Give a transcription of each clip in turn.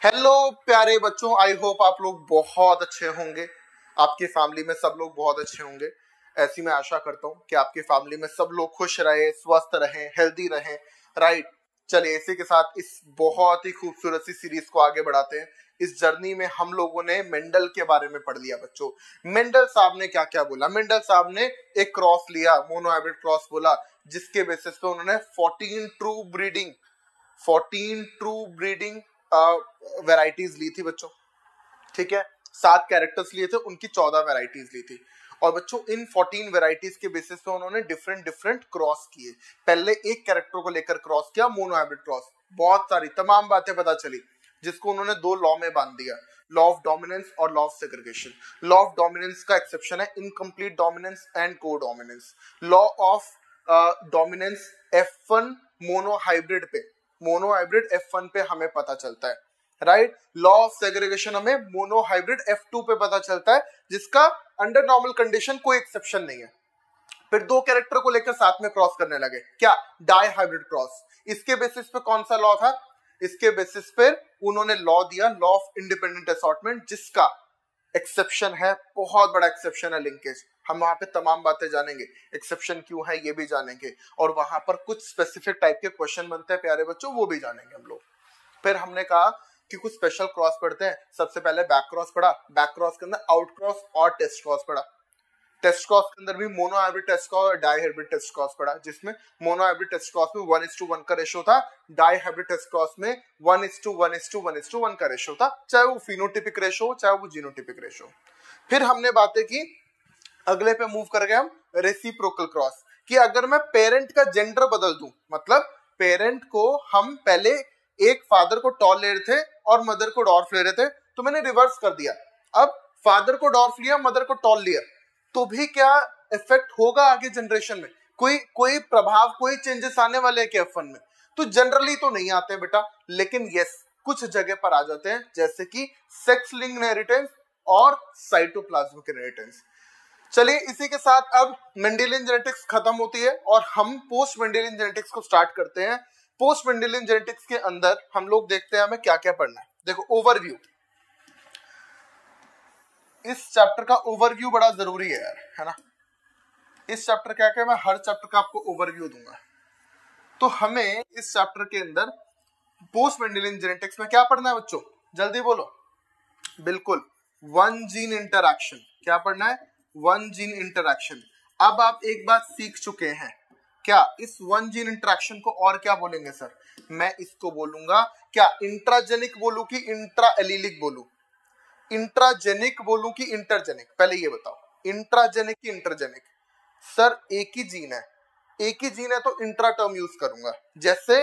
Hello प्यारे बच्चों, I hope आप लोग बहुत अच्छे होंगे। आपकी फैमिली में सब लोग बहुत अच्छे होंगे, ऐसी मैं आशा करता हूँ कि आपकी फैमिली में सब लोग खुश रहे, स्वस्थ रहें, हेल्दी रहें। राइट, चलिए इसी के साथ इस बहुत ही खूबसूरत सी सीरीज को आगे बढ़ाते हैं। इस जर्नी में हम लोगों ने मेंडल के बारे में पढ़ लिया बच्चों। मेंडल साहब ने क्या क्या बोला? मेंडल साहब ने एक क्रॉस लिया, मोनोहाइब्रिड क्रॉस बोला, जिसके बेसिस पे उन्होंने 14 ट्रू ब्रीडिंग वैरायटीज ली थी बच्चों। ठीक है, 7 कैरेक्टर्स लिए थे, उनकी 14 वैरायटीज ली थी। और बच्चों इन 14 वैरायटीज के बेसिस पे उन्होंने डिफरेंट क्रॉस किए। पहले एक कैरेक्टर को लेकर क्रॉस किया, मोनोहाइब्रिड क्रॉस। बहुत सारी तमाम बातें पता चली, जिसको उन्होंने 2 लॉ में बांध दिया, लॉ ऑफ डोमिनेंस और law of segregation. Law of dominance का एक्सेप्शन है इनकम्प्लीट डोमिनेंस एंड को dominance. Law of dominance F1 monohybrid F1 पे हमें पता चलता है। राइट, लॉ ऑफ सेग्रीगेशन हमें मोनोहाइब्रिड F2 पे पता चलता है, जिसका अंडर नॉर्मल कंडीशन कोई एक्सेप्शन नहीं है। फिर 2 कैरेक्टर को लेकर साथ में क्रॉस करने लगे, क्या? Dihybrid cross. इसके बेसिस पे कौन सा लॉ था? इसके बेसिस पे उन्होंने लॉ दिया, लॉ ऑफ इंडिपेंडेंट असॉर्टमेंट, जिसका एक्सेप्शन है, बहुत बड़ा एक्सेप्शन है लिंकेज। हम वहां पे तमाम बातें जानेंगे, एक्सेप्शन क्यों है ये भी जानेंगे, और वहां पर कुछ स्पेसिफिक टाइप के क्वेश्चन बनते हैं प्यारे बच्चों, वो भी जानेंगे हम लोग। फिर हमने कहा कि कुछ स्पेशल क्रॉस पढ़ते हैं। सबसे पहले बैक क्रॉस पढ़ा, बैक क्रॉस के अंदर आउट क्रॉस और टेस्ट क्रॉस पढ़ा। टेस्ट क्रॉस के अंदर भी मोनो हाइब्रिड टेस्ट क्रॉस और डाई हाइब्रिड टेस्ट क्रॉस पढ़ा, जिसमें मोनो हाइब्रिड टेस्ट क्रॉस में 1:1 का रेशो था, डाई हाइब्रिड टेस्ट क्रॉस में 1:1:1 का रेशो था, चाहे वो फिनोटिपिक रेशो हो चाहे वो जीनोटिपिक रेशो। फिर हमने बातें की, अगले पे मूव कर गए हम, रेसिप्रोकल क्रॉस, कि अगर मैं पेरेंट का जेंडर बदल दूं, मतलब पेरेंट को हम पहले एक फादर को टॉल ले रहे थे और मदर को डॉर्फ ले रहे थे, तो मैंने रिवर्स कर दिया। अब फादर को डॉर्फ लिया, मदर को टॉल लिया, तो भी क्या इफेक्ट होगा आगे जनरेशन में? कोई प्रभाव, कोई चेंजेस आने वाले हैं क्या F1 में? तो जनरली तो नहीं आते बेटा, लेकिन यस कुछ जगह पर आ जाते हैं, जैसे कि सेक्स लिंक्ड इनहेरिटेंस और साइटोप्लाज्मिक इनहेरिटेंस। चलिए इसी के साथ अब मेंडेलियन जेनेटिक्स खत्म होती है और हम पोस्ट मेंडेलियन जेनेटिक्स को स्टार्ट करते हैं। पोस्ट मेंडेलियन जेनेटिक्स के अंदर हम लोग देखते हैं हमें क्या क्या पढ़ना है। देखो ओवरव्यू, इस चैप्टर का ओवरव्यू बड़ा जरूरी है यार, है ना। इस चैप्टर क्या क्या, मैं हर चैप्टर का आपको ओवरव्यू दूंगा। तो हमें इस चैप्टर के अंदर पोस्ट मेंडेलियन जेनेटिक्स में क्या पढ़ना है बच्चों? जल्दी बोलो। बिल्कुल, 1 जीन इंटरैक्शन। क्या पढ़ना है? 1 जीन इंटरैक्शन। अब आप एक बात सीख चुके हैं, क्या इस 1 जीन इंटरैक्शन को और क्या बोलेंगे सर? मैं इसको बोलूंगा क्या, इंट्राजेनिक बोलूं कि इंट्रा एलिलिक बोलूं? इंट्राजेनिक बोलूं कि इंटरजेनिक? पहले ये बताओ, इंट्राजेनिक कि इंटरजेनिक? सर एक ही जीन है तो इंट्रा टर्म यूज करूंगा। जैसे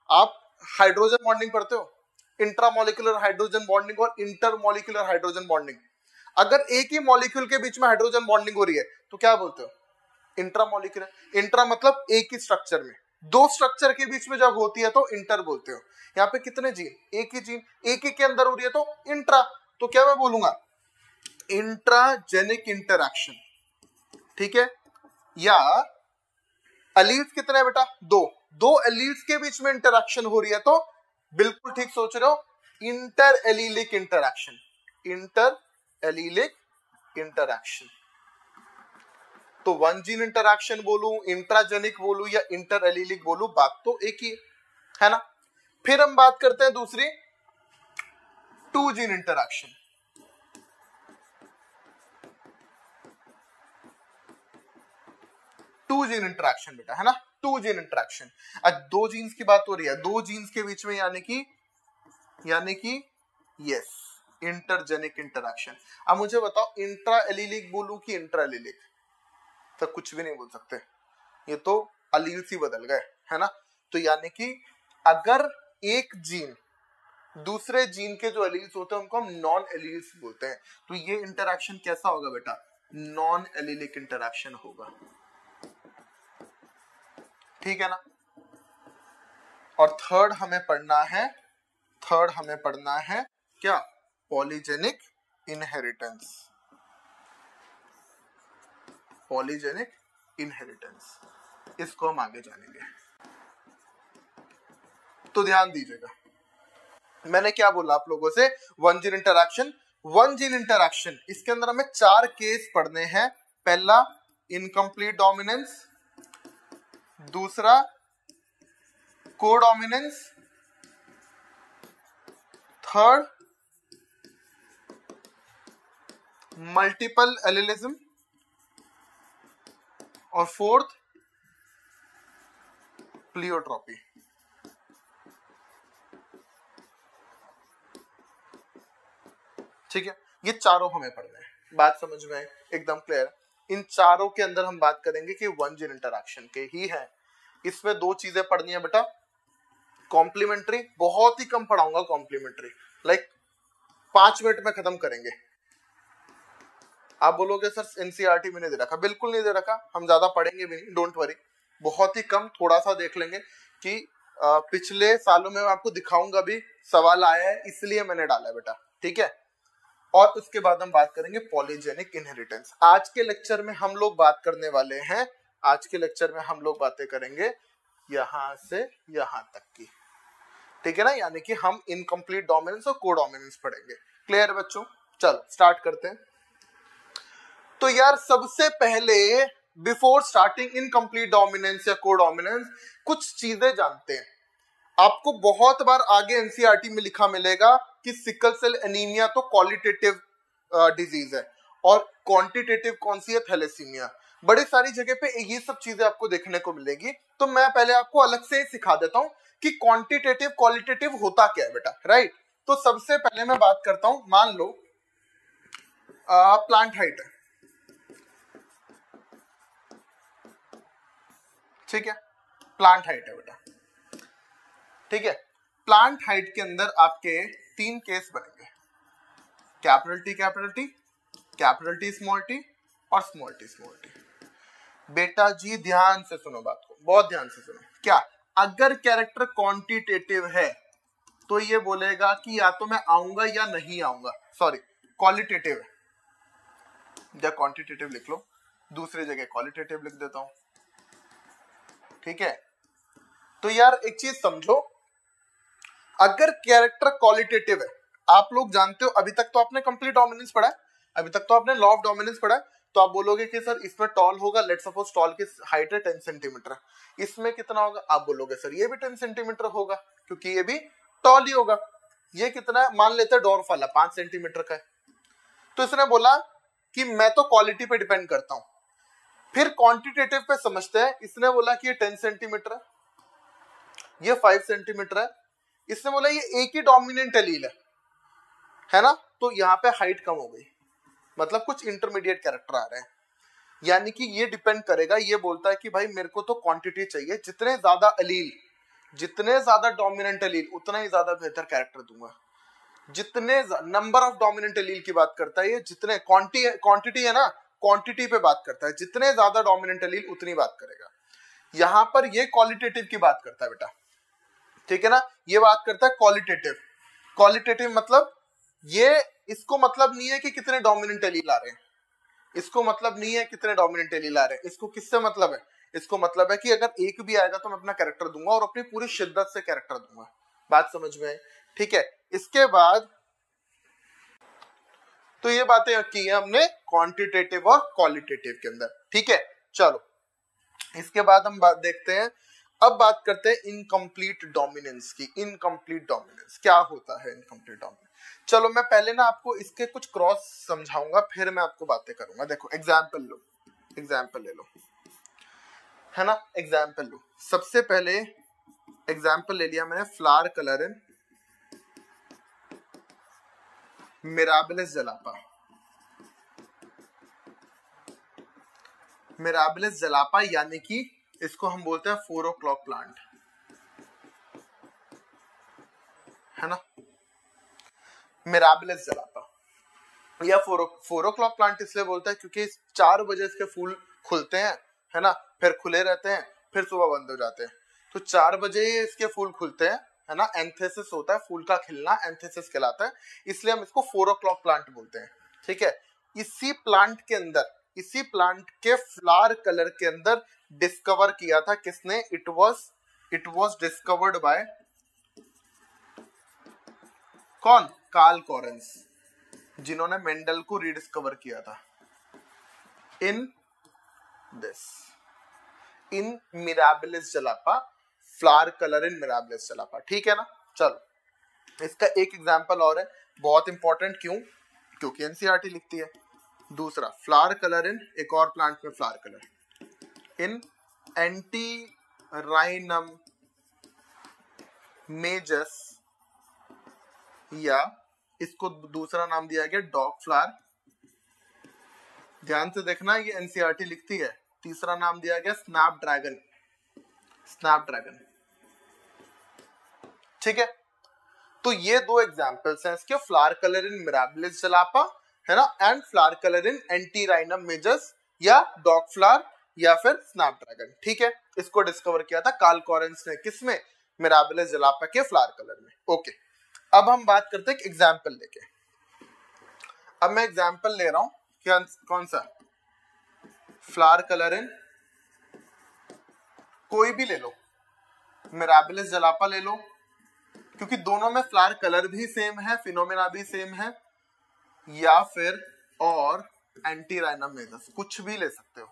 आप हाइड्रोजन बॉन्डिंग पढ़ते हो, इंट्रामोलिकुलर हाइड्रोजन बॉन्डिंग और इंटरमोलिकुलर हाइड्रोजन बॉन्डिंग। अगर एक ही मॉलिक्यूल के बीच में हाइड्रोजन बॉन्डिंग हो रही है तो क्या बोलते हो? इंट्रामोलिकुलर। इंट्रा मतलब एक ही स्ट्रक्चर में, 2 स्ट्रक्चर के बीच में जब होती है तो इंटर बोलते हो। यहाँ पे कितने जीन? एक ही जीन, एक ही के अंदर हो रही है तो इंट्रा। तो क्या मैं बोलूंगा? Intragenic interaction. ठीक है, या एलील्स कितने हैं बेटा? 2 एलील्स के बीच में इंटरैक्शन हो रही है तो बिल्कुल ठीक सोच रहे हो, inter allelic interaction. Inter allelic interaction. तो 1 जीन इंटरैक्शन बोलूं, इंट्राजेनिक बोलूं या इंटर एलीलिक बोलूं, बात तो एक ही है ना। फिर हम बात करते हैं दूसरी, 2 जीन इंटरैक्शन। 2 जीन इंटरैक्शन बेटा, है ना, 2 जीन इंटरैक्शन। आज 2 जीन्स की बात हो रही है, 2 जीन्स के बीच में, यानी कि यस इंटरजेनिक इंटरैक्शन। अब मुझे बताओ, इंट्रा एलीलिक बोलूं कि इंट्रा एलीलिक? तो कुछ भी नहीं बोल सकते, ये तो अलील्स ही बदल गए, है ना। तो यानी कि अगर एक जीन दूसरे जीन के जो एलील्स होते हैं उनको हम नॉन एलील्स बोलते हैं, तो ये इंटरैक्शन कैसा होगा बेटा? नॉन एलीलिक इंटरैक्शन होगा। ठीक है ना। और थर्ड हमें पढ़ना है क्या? Polygenic inheritance. पॉलीजेनिक इनहेरिटेंस, इसको हम आगे जानेंगे, तो ध्यान दीजिएगा। मैंने क्या बोला आप लोगों से, one gene interaction. One gene interaction, इसके अंदर हमें 4 केस पढ़ने हैं। पहला इनकम्प्लीट डोमिनेंस, दूसरा कोडोमिनेंस, थर्ड मल्टीपल एलिलिज्म, और फोर्थ प्लियोट्रॉपी। ठीक है, ये चारों हमें पढ़ने हैं। बात समझ में एकदम क्लियर। इन चारों के अंदर हम बात करेंगे कि वन जीन इंटरैक्शन के ही है। इसमें 2 चीजें पढ़नी है बेटा, कॉम्प्लीमेंट्री, बहुत ही कम पढ़ाऊंगा कॉम्प्लीमेंट्री, लाइक 5 मिनट में खत्म करेंगे। आप बोलोगे सर एनसीईआरटी में नहीं दे रखा, बिल्कुल नहीं दे रखा, हम ज्यादा पढ़ेंगे भी नहीं, डोंट वरी, बहुत ही कम, थोड़ा सा देख लेंगे कि पिछले सालों में मैं आपको दिखाऊंगा भी, सवाल आया है इसलिए मैंने डाला बेटा। ठीक है, और उसके बाद हम बात करेंगे पॉलीजेनिक इनहेरिटेंस। आज के लेक्चर में हम लोग बात करने वाले हैं, आज के लेक्चर में हम लोग बातें करेंगे यहां से यहां तक की। ठीक है ना, यानी कि हम इनकम्प्लीट डोमिनेंस और कोडोमिनेंस पढ़ेंगे। क्लियर बच्चों, चलो स्टार्ट करते हैं। तो यार सबसे पहले बिफोर स्टार्टिंग इनकम्प्लीट डोमिनेंस या कोडोमिनेंस कुछ चीजें जानते हैं। आपको बहुत बार आगे एनसीईआरटी में लिखा मिलेगा कि सिकल सेल एनीमिया तो क्वालिटेटिव डिजीज है और क्वांटिटेटिव कौन सी है, थैलेसीमिया। बड़ी सारी जगह पे ये सब चीजें आपको देखने को मिलेगी। तो मैं पहले आपको अलग से सिखा देता हूं कि क्वांटिटेटिव क्वालिटेटिव होता क्या है बेटा, राइट। तो सबसे पहले मैं बात करता हूं, मान लो प्लांट हाइट है, ठीक है, प्लांट हाइट है बेटा। ठीक है, प्लांट हाइट के अंदर आपके 3 केस बनेंगे, capital T capital T, capital T small T और स्मॉल टी स्मॉल टी। बेटा जी ध्यान से सुनो बात को, बहुत ध्यान से सुनो। क्या, अगर कैरेक्टर क्वांटिटेटिव है तो ये बोलेगा कि या तो मैं आऊंगा या नहीं आऊंगा, सॉरी क्वालिटेटिव है, या क्वांटिटेटिव लिख लो, दूसरी जगह क्वालिटेटिव लिख देता हूं। ठीक है, तो यार एक चीज समझो, अगर कैरेक्टर क्वालिटेटिव है, आप लोग जानते हो, अभी तक तो आपने कंप्लीट डोमिनेंस पढ़ा है, अभी तक तो आपने लॉ ऑफ डोमिनेंस पढ़ा है। तो आप बोलोगे कि सर इसमें टॉल होगा, लेट्स सपोज टॉल की हाइट है 10 सेंटीमीटर, इसमें कितना होगा, आप बोलोगे सर ये भी 10 सेंटीमीटर होगा क्योंकि ये भी टॉल ही होगा। ये कितना है, मान लेते हैं डॉर्फ वाला 5 सेंटीमीटर का है। तो इसने बोला कि मैं तो क्वालिटी पे डिपेंड करता हूं। फिर क्वांटिटेटिव पे समझते हैं, इसने बोला कि ये 10 सेंटीमीटर है, ये 5 सेंटीमीटर है, इसने बोला ये एक ही डोमिनेंट एलील है ना, तो यहाँ पे हाइट कम हो गई, मतलब कुछ इंटरमीडिएट कैरेक्टर आ रहे हैं। यानी कि ये डिपेंड करेगा, ये बोलता है कि भाई मेरे को तो क्वांटिटी चाहिए, जितने ज्यादा एलील, जितने ज्यादा डोमिनेंट एलील उतना ही ज्यादा बेहतर कैरेक्टर दूंगा। जितने नंबर ऑफ डोमिनेंट एलील की बात करता है ये, जितने क्वांटिटी है ना, क्वांटिटी पे बात करता है, जितने ज्यादा डोमिनेंट एलील उतनी बात करेगा। यहां पर ये क्वालिटेटिव की बात करता है बेटा, ठीक है ना, ये बात करता है क्वालिटेटिव। क्वालिटेटिव मतलब ये, इसको मतलब नहीं है कि कितने डोमिनेंट एलील आ रहे हैं, इसको मतलब नहीं है कितने डोमिनेंट एलील आ रहे हैं, इसको किससे मतलब है, इसको मतलब है कि अगर एक भी आएगा तो मैं अपना कैरेक्टर दूंगा और अपनी पूरी शिद्दत से कैरेक्टर दूंगा। बात समझ में? ठीक है, इसके बाद तो ये बातें की है हमने क्वांटिटेटिव और क्वालिटेटिव के अंदर। ठीक है, चलो इसके बाद हम बात देखते हैं, अब बात करते हैं इनकम्प्लीट डोमिनेंस की। इनकम्प्लीट डोमिनेंस क्या होता है, इनकम्प्लीट डोमिनेंस। चलो मैं पहले ना आपको इसके कुछ क्रॉस समझाऊंगा, फिर मैं आपको बातें करूंगा। देखो एग्जाम्पल लो, एग्जाम्पल ले लो, है ना, एग्जाम्पल लो। सबसे पहले एग्जाम्पल ले लिया मैंने, flower colour in Mirabilis जलापा। Mirabilis जलापा यानी कि इसको हम बोलते हैं 4 o'clock प्लांट, है ना, मिराबिलिस जलापा या 4 o'clock प्लांट इसलिए बोलते हैं क्योंकि 4 बजे इसके फूल खुलते हैं, है ना, फिर खुले रहते हैं, फिर सुबह बंद हो जाते हैं। तो 4 बजे इसके फूल खुलते हैं, है ना, एंथेसिस होता है, फूल का खिलना एंथेसिस कहलाता है, इसलिए हम इसको 4 o'clock प्लांट बोलते हैं। ठीक है, इसी प्लांट के अंदर, इसी प्लांट के फ्लावर कलर के अंदर डिस्कवर किया था किसने, इट वाज डिस्कवर्ड बाय कौन? कार्ल कॉरेंस, जिन्होंने मेंडल को रीडिस्कवर किया था in this, in Mirabilis जलापा, flower colour in Mirabilis जलापा। ठीक है ना? चलो इसका एक एग्जांपल और है, बहुत इंपॉर्टेंट। क्यों? क्योंकि एनसीईआरटी लिखती है। दूसरा, फ्लावर कलर इन, एक और प्लांट में flower colour in Antirrhinum majus, या इसको दूसरा नाम दिया गया डॉग फ्लावर। ध्यान से देखना, ये एनसीईआरटी लिखती है। तीसरा नाम दिया गया स्नैपड्रैगन, स्नैपड्रैगन। ठीक है, तो ये दो एग्जांपल्स हैं इसके, flower colour in Mirabilis jalapa, है ना, and flower colour in Antirrhinum majus, या डॉग फ्लावर, या फिर स्नैपड्रैगन। ठीक है, इसको डिस्कवर किया था कार्ल कॉरेंस ने, किसमें? मिराबिलिस जलापा के फ्लावर कलर में। ओके, अब हम बात करते हैं एक एग्जाम्पल लेके। अब मैं एग्जाम्पल ले रहा हूं, क्या कौन सा? फ्लावर कलर इन, कोई भी ले लो, मिराबिलिस जलापा ले लो, क्योंकि दोनों में फ्लावर कलर भी सेम है, फिनोमेना भी सेम है, या फिर और एंटीराइनम मेजस, कुछ भी ले सकते हो।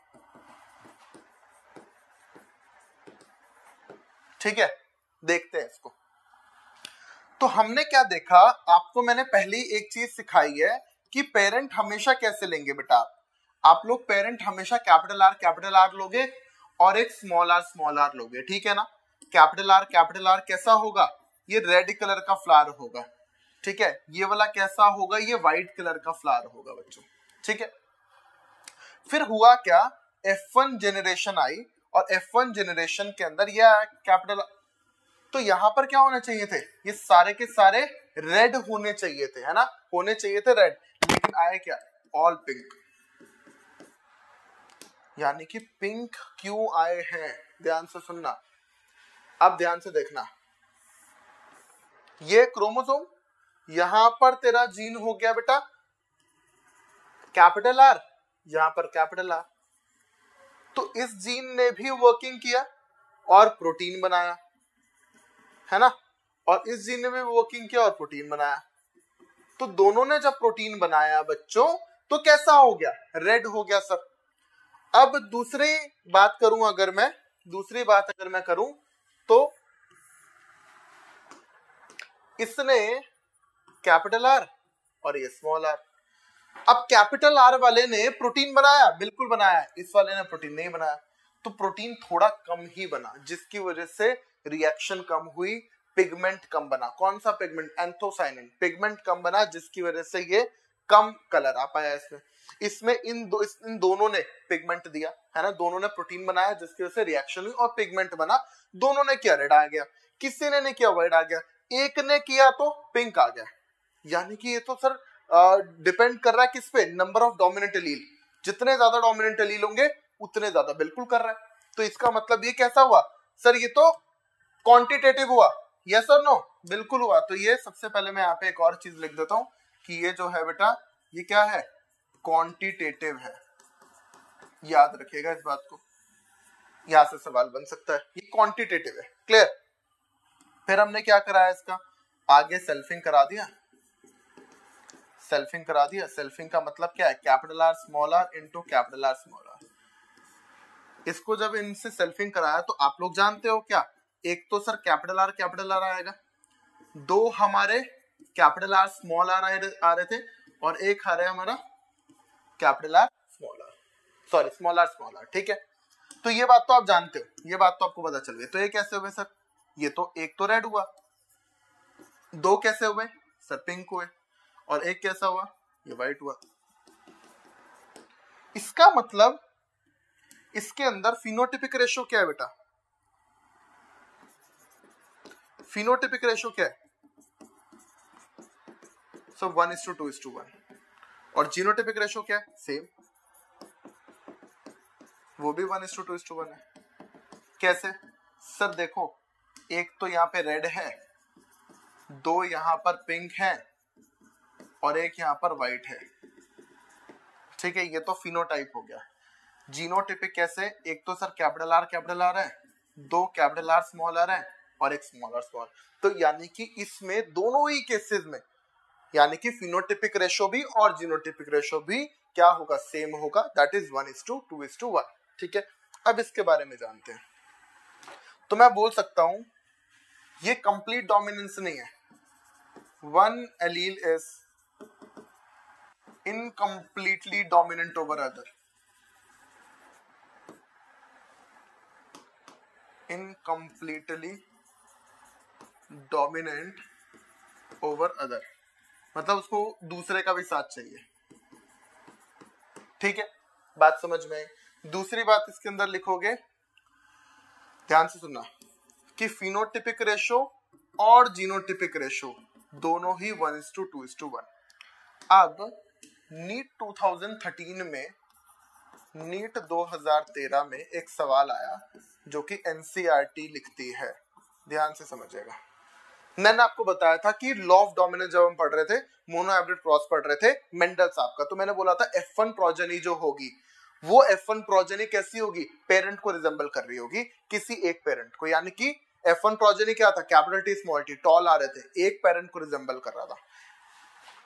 ठीक है, देखते हैं इसको। तो हमने क्या देखा, आपको मैंने पहली एक चीज सिखाई है कि पेरेंट हमेशा कैसे लेंगे बेटा। आप लोग पेरेंट हमेशा कैपिटल आर लोगे और एक स्मॉल आर लोगे। ठीक है ना? कैपिटल आर कैसा होगा? ये रेड कलर का फ्लावर होगा। ठीक है, ये वाला कैसा होगा? ये व्हाइट कलर का फ्लावर होगा बच्चों। ठीक है, फिर हुआ क्या, F1 जनरेशन आई, और F1 जनरेशन के अंदर ये कैपिटल, तो यहां पर क्या होने चाहिए थे? ये सारे के सारे रेड होने चाहिए थे, है ना, होने चाहिए थे रेड, लेकिन आए क्या? All pink. यानी कि पिंक क्यों आए हैं? ध्यान से सुनना, अब ध्यान से देखना। ये क्रोमोसोम, यहां पर तेरा जीन हो गया बेटा कैपिटल आर, यहां पर कैपिटल आर, तो इस जीन ने भी वर्किंग किया और प्रोटीन बनाया, है ना, और इस जीन ने भी वर्किंग किया और प्रोटीन बनाया। तो दोनों ने जब प्रोटीन बनाया बच्चों, तो कैसा हो गया? रेड हो गया सर। अब दूसरी बात करूं अगर मैं करूं, तो इसने कैपिटल आर और ये स्मॉल आर। अब कैपिटल आर वाले ने प्रोटीन बनाया, बिल्कुल बनाया, इस वाले ने प्रोटीन नहीं बनाया, तो प्रोटीन थोड़ा कम ही बना, जिसकी वजह से रिएक्शन कम हुई, पिगमेंट कम बना। कौन सा पिगमेंट? एंथोसाइनिन। पिगमेंट कम बना, जिसकी वजह से ये कम कलर आ पाया इसमें इन दोनों ने पिगमेंट दिया, है ना, दोनों ने प्रोटीन बनाया, जिसकी वजह से रिएक्शन हुई और पिगमेंट बना। दोनों ने किया, रेड आ गया, किसी ने नहीं किया, व्हाइट आ गया, एक ने किया तो पिंक आ गया। यानी कि ये तो सर डिपेंड कर रहा है किस पे? Number of dominant allele. जितने ज्यादा डोमिनेंट एलील होंगे उतने ज्यादा, बिल्कुल कर रहा है। तो इसका मतलब ये कैसा हुआ सर? ये तो क्वांटिटेटिव हुआ, यस और नो? बिल्कुल हुआ। तो ये सबसे पहले मैं यहाँ पे एक और चीज लिख देता हूं कि ये जो है बेटा, ये क्या है? क्वांटिटेटिव है। याद रखिएगा इस बात को, यहां से सवाल बन सकता है। ये क्वांटिटेटिव है, क्लियर? फिर हमने क्या कराया इसका? आगे सेल्फिंग करा दिया। सेल्फिंग करा दिया। सेल्फिंग का मतलब क्या है? Capital R small R into capital R small R. इसको जब इनसे सेल्फिंग कराया तो आप लोग जानते हो क्या? एक तो सर कैपिटल आर आएगा, दो हमारे कैपिटल आर स्मॉल आर आ रहे थे, और एक आ रहा है हमारा capital R small R, sorry small R. ठीक है, तो ये बात तो आप जानते हो, ये बात तो आपको पता चल गई। तो ये कैसे हुए सर? ये तो एक तो रेड हुआ, दो कैसे हुए सर? पिंक हुए, और एक कैसा हुआ? ये व्हाइट हुआ। इसका मतलब इसके अंदर फिनोटिपिक रेशियो क्या है बेटा? फिनोटिपिक रेशियो क्या है? सो 1:2:1। और जीनोटिपिक रेशियो क्या है? सेम, वो भी 1:2:1 है। कैसे सर? देखो, एक तो यहाँ पे रेड है, दो यहाँ पर पिंक है, और एक यहाँ पर व्हाइट है। ठीक है, ये तो फिनोटाइप हो गया। जीनोटिपिक कैसे? एक तो सर कैपिटल आर है, दो कैपिटल आर स्मॉल आर है, और एक स्मॉल आर स्मॉल। तो यानी कि इसमें दोनों ही केसेस में यानी कि फिनोटिपिक रेशो भी और जीनोटिपिक रेशो भी क्या होगा, सेम होगा, दैट इज 1:2:1। ठीक है, अब इसके बारे में जानते हैं। तो मैं बोल सकता हूं ये कंप्लीट डोमिनेंस नहीं है, one allele is incompletely dominant over other, incompletely dominant over other, मतलब उसको दूसरे का भी साथ चाहिए। ठीक है, बात समझ में आई। दूसरी बात इसके अंदर लिखोगे, ध्यान से सुनना, कि फिनोटिपिक रेशो और जीनोटिपिक रेशो दोनों ही 1:2:1। अब नीट 2013 में, नीट 2013 में एक सवाल आया जो कि एनसीईआरटी लिखती है, ध्यान से समझिएगा। मैंने आपको बताया था कि लॉ ऑफ डोमिनेंस जब हम पढ़ रहे थे, मोनो हाइब्रिड क्रॉस पढ़ रहे थे मेंडल साहब का, तो मैंने बोला था F1 प्रोजेनी जो होगी वो F1 प्रोजेनी कैसी होगी, पेरेंट को रिजेंबल कर रही होगी किसी एक पेरेंट को, यानी कि F1 प्रोजेनी क्या था, capital T small t, tall आ रहे थे, एक पेरेंट को रिजेंबल कर रहा था।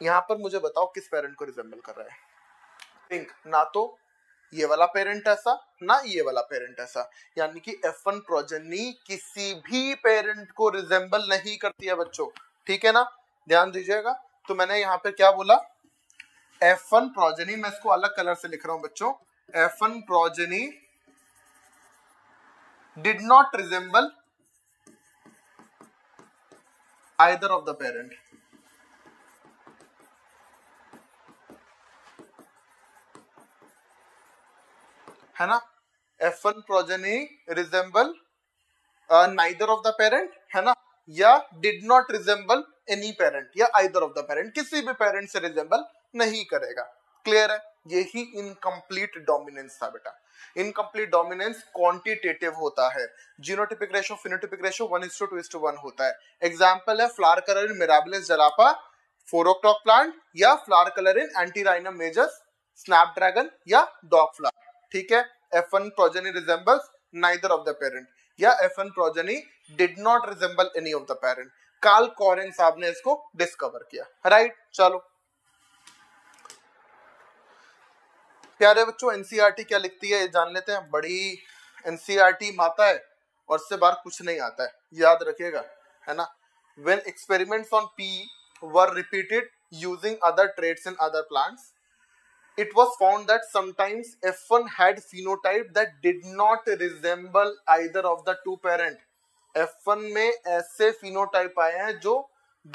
यहां पर मुझे बताओ किस पेरेंट को रिजेंबल कर रहा है, पिंक, ना तो ये वाला पेरेंट ऐसा ना ये वाला पेरेंट ऐसा, यानी कि F1 प्रोजेनी किसी भी पेरेंट को रिजेंबल नहीं करती है बच्चों। ठीक है ना, ध्यान दीजिएगा। तो मैंने यहाँ पे क्या बोला, F1 प्रोजेनी, मैं इसको अलग कलर से लिख रहा हूं बच्चों, F1 progeny did not resemble either of the parent, है ना। F1 progeny resemble neither of the parent, है ना, या did not resemble any parent, या आइदर ऑफ द पेरेंट, किसी भी पेरेंट से रिजेंबल नहीं करेगा। क्लियर है, यही इनकम्प्लीट डोमिनेंस था बेटा। इनकम्प्लीट डोमिनेंस क्वांटिटेटिव होता है, जीनोटिपिक रेशो फिनोटिपिक रेशो 1:2:1 होता है। एग्जांपल है flower colour in Mirabilis jalapa 4 o'clock plant, या flower colour in Antirrhinum majus snapdragon या डॉग फ्लावर। ठीक है, F1 progeny resembles neither of the parent, या F1 progeny did not resemble any of the parent। Carl Correns साहब ने इसको discover किया, right. चलो प्यारे बच्चों, एनसीईआरटी क्या लिखती है ये जान लेते हैं। बड़ी एनसीईआरटी माता है और इससे बाहर कुछ नहीं आता है, याद रखिएगा, है ना। When experiments on P were repeated using other traits in other plants, it was found that sometimes F1 had phenotype that did not resemble either of the two parent। F1 में ऐसे phenotype आए हैं जो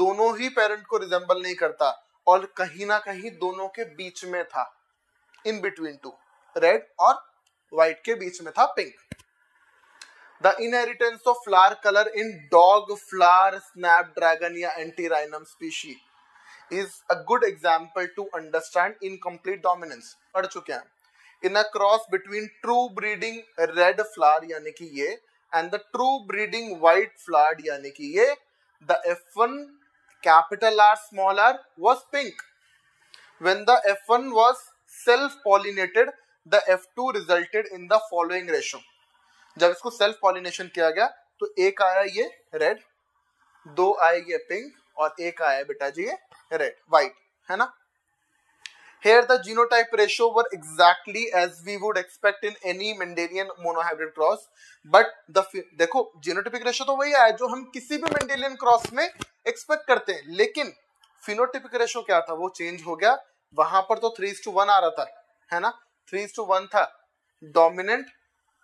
दोनों ही parent को resemble नहीं करता, और कहीं ना कहीं दोनों के बीच में था, in between two, red और white के बीच में था pink। The inheritance of flower color in dog flower, snapdragon या antirrhinum species is a good example to understand incomplete dominance। पढ़ चुके हैं। In a cross between true breeding red flower यानी कि ये and the true breeding white flower यानी कि ये, the F1 capital R small r was pink। When the F1 was self pollinated, the F2 resulted in the following ratio। जब इसको self pollination किया गया तो एक आया ये रेड, दो आए ये पिंक, और एक आया बेटा जी ये रेड व्हाइट, है ना। Here the genotype ratio were exactly as we would expect in any Mendelian monohybrid cross, but the देखो जीनोटिपिक रेशो तो वही है जो हम किसी भी मेंडेलियन क्रॉस में एक्सपेक्ट करते हैं, लेकिन फिनोटिपिक रेशो क्या था, वो चेंज हो गया। वहां पर तो 3:1 आ रहा था, है ना, 3:1 था। डोमिनेंट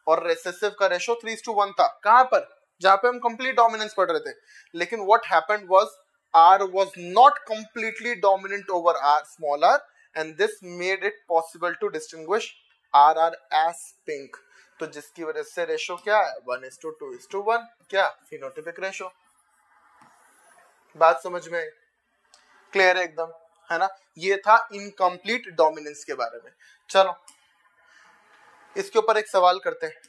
और रेसेसिव का रेशो 3:1 था, कहां पर, जहां पे हम कंप्लीट डोमिनेंस पढ़ रहे थे। लेकिन what happened was R was not completely dominant over R small r, and this made it possible to distinguish RR as pink। तो जिसकी वजह से रेशो क्या है, 1:2:1, क्या, फिनोटिपिक रेशो। बात समझ में क्लियर है एकदम, है ना। ये था इनकम्प्लीट डोमिनेंस के बारे में। चलो इसके ऊपर एक सवाल करते हैं।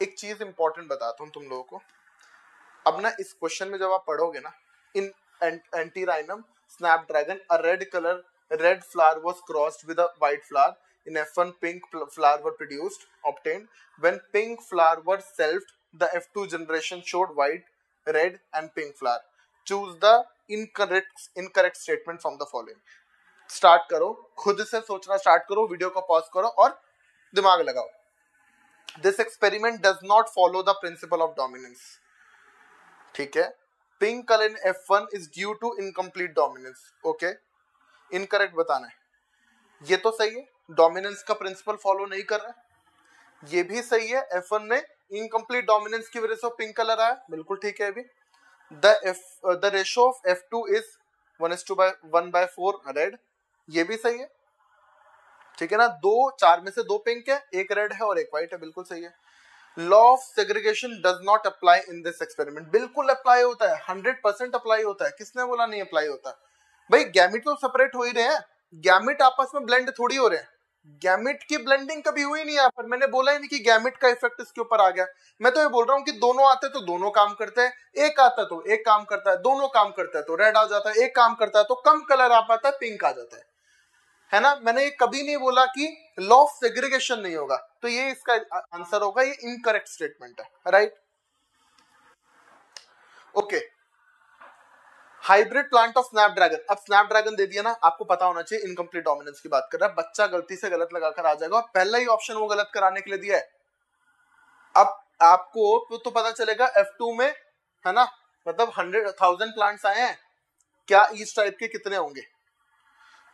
एक चीज इंपॉर्टेंट बताता हूं तुम लोगों को। अब ना इस क्वेश्चन में जब आप पढ़ोगे ना, इन antirrhinum snapdragon a red flower was crossed with a white flower, in F1 pink flower were produced obtained, when pink flower were selfed the F2 generation showed white, red and pink flower, choose the incorrect statement from the following. Start करो, खुद से सोचना start करो, video को pause करो और दिमाग लगाओ। This experiment does not follow the principle of dominance. ठीक है, pink colour in F1 is due to incomplete dominance. Okay, incorrect बताना है। ये तो सही है, डोमिनेंस का प्रिंसिपल फॉलो नहीं कर रहा है। ये भी सही है, F1 में इनकम्प्लीट डोमिनेंस की वजह से पिंक कलर आया, बिल्कुल ठीक है। अभी the ratio of F2 is 1:1/4 red, ये भी सही है। ठीक है ना, 4 में से 2 पिंक है, 1 रेड है और 1 व्हाइट है, बिल्कुल सही है। Law of segregation does not apply in this experiment, बिल्कुल अप्लाई होता है, 100% अप्लाई होता है। किसने बोला नहीं अप्लाई होता? भाई गैमेट तो सेपरेट हो ही रहे हैं, गैमेट आपस में ब्लेंड थोड़ी हो रहे हैं। गैमेट की ब्लेंडिंग कभी हुई नहीं है, पर मैंने बोला ही नहीं कि गैमेट का इफेक्ट इसके ऊपर आ गया। मैं तो ये बोल रहा हूँ कि दोनों आते तो दोनों काम करते हैं, एक आता तो एक काम करता है, दोनों काम करता है तो रेड आ जाता है, एक काम करता है तो कम कलर आ पाता है, पिंक आ जाता है ना। मैंने कभी नहीं बोला कि लॉ ऑफ सेग्रीगेशन नहीं होगा, तो ये इसका आंसर होगा, ये इनकरेक्ट स्टेटमेंट है, right. Okay, hybrid plant of Snapdragon. अब स्नैपड्रैगन दे दिया ना, आपको पता होना चाहिए इनकम्प्लीट डोमिनेंस की बात कर रहा है, बच्चा गलती से गलत लगाकर आ जाएगा, पहला ही ऑप्शन वो गलत कराने के लिए दिया है। अब आपको तो पता चलेगा F2 में, है ना, मतलब 100,000 प्लांट्स आए हैं, क्या इस टाइप के कितने होंगे?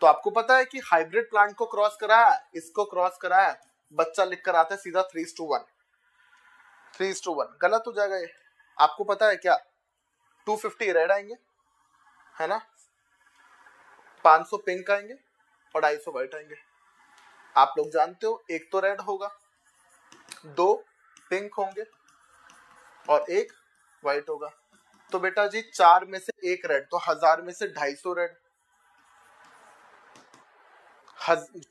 तो आपको पता है कि हाइब्रिड प्लांट को क्रॉस कराया, इसको क्रॉस कराया, बच्चा लिख कर आता है सीधा 3:1। 3:1 गलत हो जाएगा ये। आपको पता है क्या, 250 रेड आएंगे, है ना, 500 पिंक आएंगे और 250 व्हाइट आएंगे। आप लोग जानते हो, एक तो रेड होगा, 2 पिंक होंगे और 1 व्हाइट होगा। तो बेटा जी 4 में से 1 रेड, तो 1000 में से 250 रेड,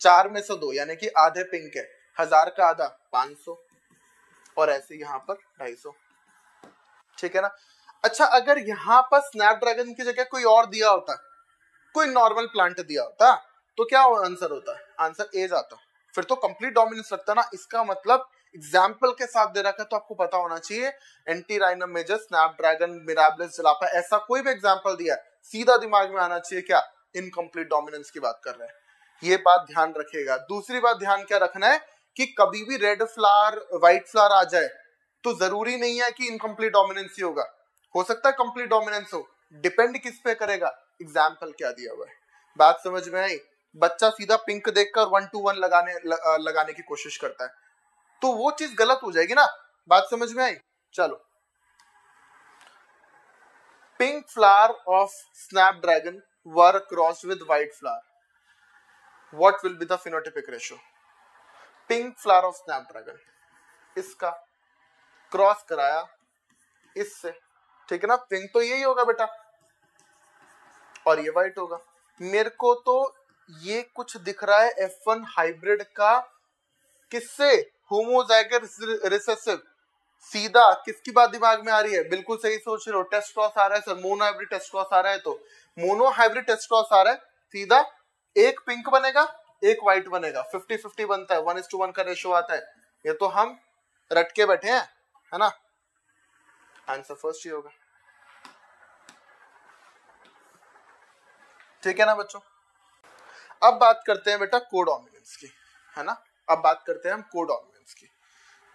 4 में से 2 यानी कि आधे पिंक है, 1000 का आधा 500 और ऐसे यहाँ पर 250। ठीक है ना। अच्छा, अगर यहाँ पर स्नैपड्रैगन की जगह कोई और दिया होता, कोई नॉर्मल प्लांट दिया होता, तो क्या आंसर होता? आंसर ए जाता, फिर तो कंप्लीट डोमिनेंस लगता ना। इसका मतलब एग्जाम्पल के साथ दे रखा है, तो आपको पता होना चाहिए एंटीराइनम मेजर, स्नैपड्रैगन, मिराबलिस, जलापा, ऐसा कोई भी एग्जाम्पल दिया, सीधा दिमाग में आना चाहिए क्या, इनकम्प्लीट डोमिनेंस की बात कर रहे हैं। ये बात ध्यान रखिएगा। दूसरी बात ध्यान क्या रखना है कि कभी भी रेड फ्लावर व्हाइट फ्लावर आ जाए तो जरूरी नहीं है कि इनकम्प्लीट डोमिनेंस ही होगा, हो सकता है कंप्लीट डोमिनेंस हो, डिपेंड किस पे करेगा, एग्जाम्पल क्या दिया हुआ है। बात समझ में आई? बच्चा सीधा पिंक देखकर 1 to 1 लगाने की कोशिश करता है, तो वो चीज गलत हो जाएगी ना। बात समझ में आई? चलो, pink flower of Snapdragon were crossed with white flower, what will be the phenotypic ratio? Pink flower of Snapdragon, इसका क्रॉस कराया इससे, ठीक है ना, पिंक तो यही होगा बेटा और ये व्हाइट होगा। मेरे को तो ये कुछ दिख रहा है F1 हाइब्रिड का, किससे, होमोजाइगस रिसेसिव। सीधा किसकी बात दिमाग में आ रही है? बिल्कुल सही सोच रहे हो, टेस्ट क्रॉस आ रहा है sir, monohybrid test cross आ रहा है, तो मोनो हाइब्रिड टेस्ट क्रॉस आ रहा है, सीधा एक पिंक बनेगा, एक व्हाइट बनेगा, 50-50 बनता है, 1:1 का रेशियो आता है। ये तो हम रट के बैठे हैं, है ना। आंसर फर्स्ट ही होगा, ठीक है ना बच्चों। अब बात करते हैं बेटा कोडोमिनेंस की, है ना। अब बात करते हैं हम कोडोमिनेंस की।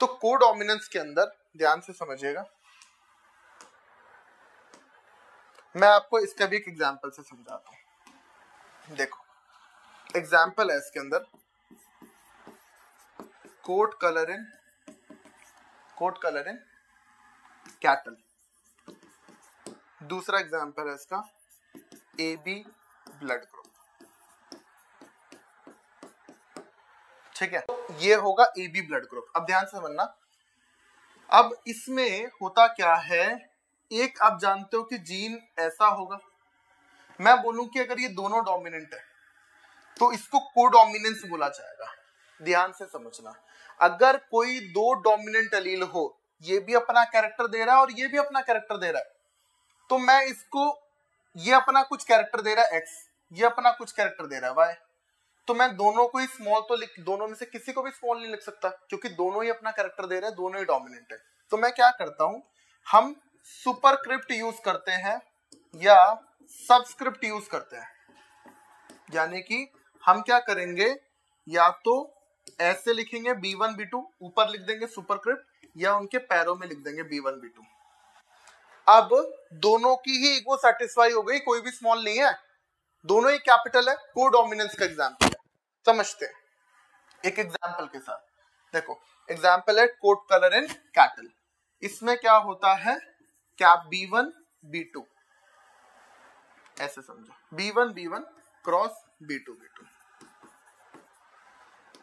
तो कोडोमिनेंस के अंदर ध्यान से समझिएगा, मैं आपको इसका भी एक एग्जांपल से समझाता हूं। देखो, एग्जाम्पल है इसके अंदर, कोट कलर इन कैटल। दूसरा एग्जाम्पल है इसका AB ब्लड ग्रुप, ठीक है, ये होगा AB ब्लड ग्रुप। अब ध्यान से समझना, अब इसमें होता क्या है, एक आप जानते हो कि जीन ऐसा होगा, मैं बोलूं कि अगर ये दोनों डोमिनेंट है तो इसको कोडोमिनेंस बोला जाएगा। ध्यान से समझना, अगर कोई 2 डोमिनेंट एलील हो, ये भी अपना कैरेक्टर दे रहा है और ये भी अपना कैरेक्टर दे रहा है, तो मैं इसको, ये अपना कुछ कैरेक्टर दे रहा है X, ये अपना कुछ कैरेक्टर दे रहा है Y, तो मैं दोनों को ही स्मॉल तो लिख, दोनों में से किसी को भी स्मॉल नहीं लिख सकता, क्योंकि दोनों ही अपना कैरेक्टर दे रहे हैं, दोनों ही डोमिनेंट है। तो मैं क्या करता हूं, हम सुपरस्क्रिप्ट यूज करते हैं या सबस्क्रिप्ट यूज करते हैं, यानी कि हम क्या करेंगे, या तो ऐसे लिखेंगे B1 B2, ऊपर लिख देंगे सुपरस्क्रिप्ट, या उनके पैरों में लिख देंगे B1 B2। अब दोनों की ही ईगो सेटिस्फाई हो गई, कोई भी स्मॉल नहीं है, दोनों ही कैपिटल है, कोडोमिनेंस का एग्जांपल है। समझते हैं एक एग्जांपल के साथ। देखो एग्जांपल है कोट कलर इन कैटल। इसमें क्या होता है, कैप B1 B2, ऐसे समझो B1 B1 cross B2 B2।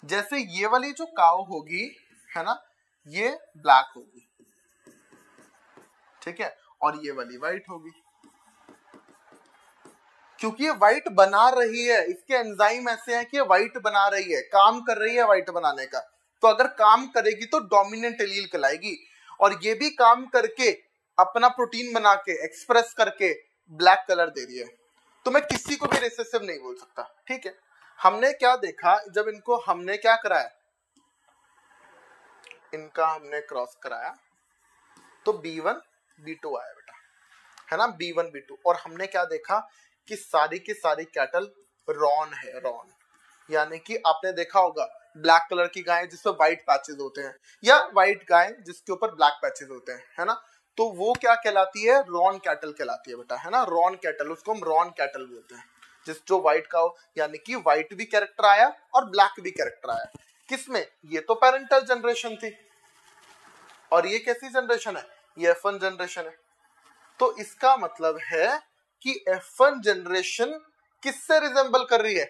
जैसे ये वाली जो काउ होगी है ना, ये ब्लैक होगी, ठीक है, और ये वाली व्हाइट होगी। क्योंकि ये व्हाइट बना रही है, इसके एंजाइम ऐसे हैं कि ये व्हाइट बना रही है, काम कर रही है व्हाइट बनाने का। तो अगर काम करेगी तो डोमिनेंट एलील कहलाएगी, और ये भी काम करके अपना प्रोटीन बना के एक्सप्रेस करके ब्लैक कलर दे रही है। तो मैं किसी को भी रिसेसिव नहीं बोल सकता, ठीक है। हमने क्या देखा, जब इनको हमने क्या कराया, इनका हमने क्रॉस कराया तो B1 B2 आया बेटा, है ना, B1 B2। और हमने क्या देखा कि सारी की सारी कैटल रॉन है, रॉन, यानी कि आपने देखा होगा ब्लैक कलर की गाय जिसपे व्हाइट पैचेस होते हैं, या व्हाइट गाय जिसके ऊपर ब्लैक पैचेस होते हैं, है ना, तो वो क्या कहलाती है, रॉन कैटल कहलाती है बेटा, है ना, रॉन कैटल, उसको हम रॉन कैटल बोलते हैं। जिस जो व्हाइट का हो, यानी कि व्हाइट भी कैरेक्टर आया और ब्लैक भी कैरेक्टर आया। किसमें, ये तो पेरेंटल जनरेशन थी, और ये कैसी जनरेशन है, ये F1 जनरेशन है। तो इसका मतलब है कि F1 जनरेशन किससे रिजेंबल कर रही है,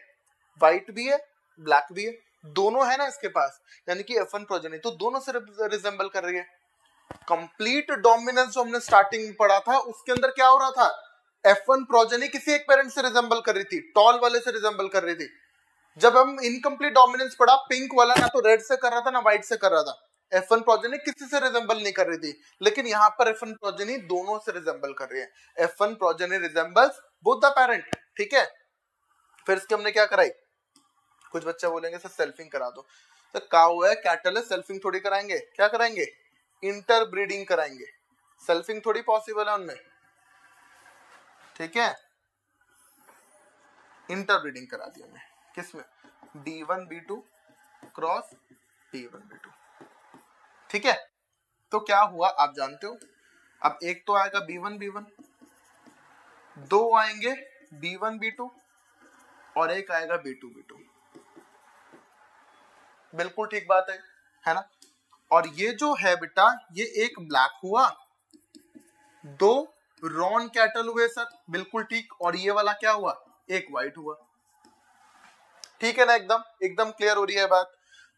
व्हाइट भी है ब्लैक भी है, दोनों है ना इसके पास, यानी कि F1 प्रोजेनी तो दोनों से रिजेंबल कर रही है। कंप्लीट डोमिनेंस जो हमने स्टार्टिंग में पढ़ा था, उसके अंदर क्या हो रहा था, F1 प्रोजेनी किसी एक पेरेंट से रिजेंबल कर रही थी, टॉल वाले से रिजेंबल कर रही थी। जब हम इनकम्प्लीट डोमिनेंस पढ़ा, पिंक वाला ना तो रेड से कर रहा था ना व्हाइट से कर रहा था, F1 प्रोजेनी किसी से रिजेंबल नहीं कर रही थी। लेकिन यहाँ पर F1 प्रोजेनी दोनों से रिजेंबल कर रही है, F1 progeny resembles both the parent, ठीक है। फिर इसके हमने क्या कराई, कुछ बच्चे बोलेंगे सर सेल्फिंग करा दो, तो काऊ है कैटल है, सेल्फिंग थोड़ी कराएंगे, क्या कराएंगे, इंटरब्रीडिंग कराएंगे, सेल्फिंग थोड़ी पॉसिबल है उनमें, ठीक है, इंटरब्रीडिंग करा दी हमने, किसमें, B1 B2 cross B1 B2, ठीक है। तो क्या हुआ आप जानते हो, अब एक तो आएगा B1 B1, दो आएंगे B1 B2, और एक आएगा B2 B2, बिल्कुल ठीक बात है ना। और ये जो है बेटा, ये एक ब्लैक हुआ, दो रॉन कैटल हुए सर, बिल्कुल ठीक, और ये वाला क्या हुआ, एक व्हाइट हुआ, ठीक है ना, एकदम एकदम क्लियर हो रही है बात।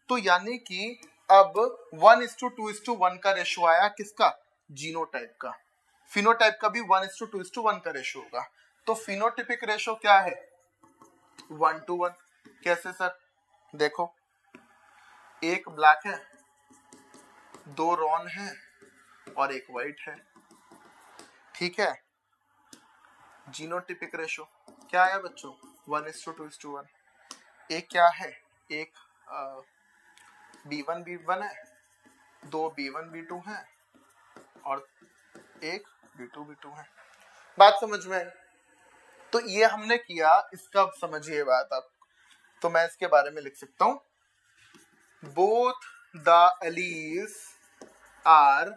तो यानी कि अब 1:2:1 का रेशो आया, किसका, जीनोटाइप का। फिनोटाइप का भी 1:2:1 का रेशो होगा। तो फिनोटिपिक रेशो क्या है, 1:1। कैसे सर, देखो एक ब्लैक है, दो रॉन है और एक व्हाइट है, ठीक है। जीनोटिपिक रेशो क्या आया बच्चों, 1:2:1। एक क्या है, एक B1 B1 है, दो B1 B2 है, और एक B2 B2 है। बात समझ में आई। तो ये हमने किया, इसका समझिए बात आप। तो मैं इसके बारे में लिख सकता हूं, both the alleles are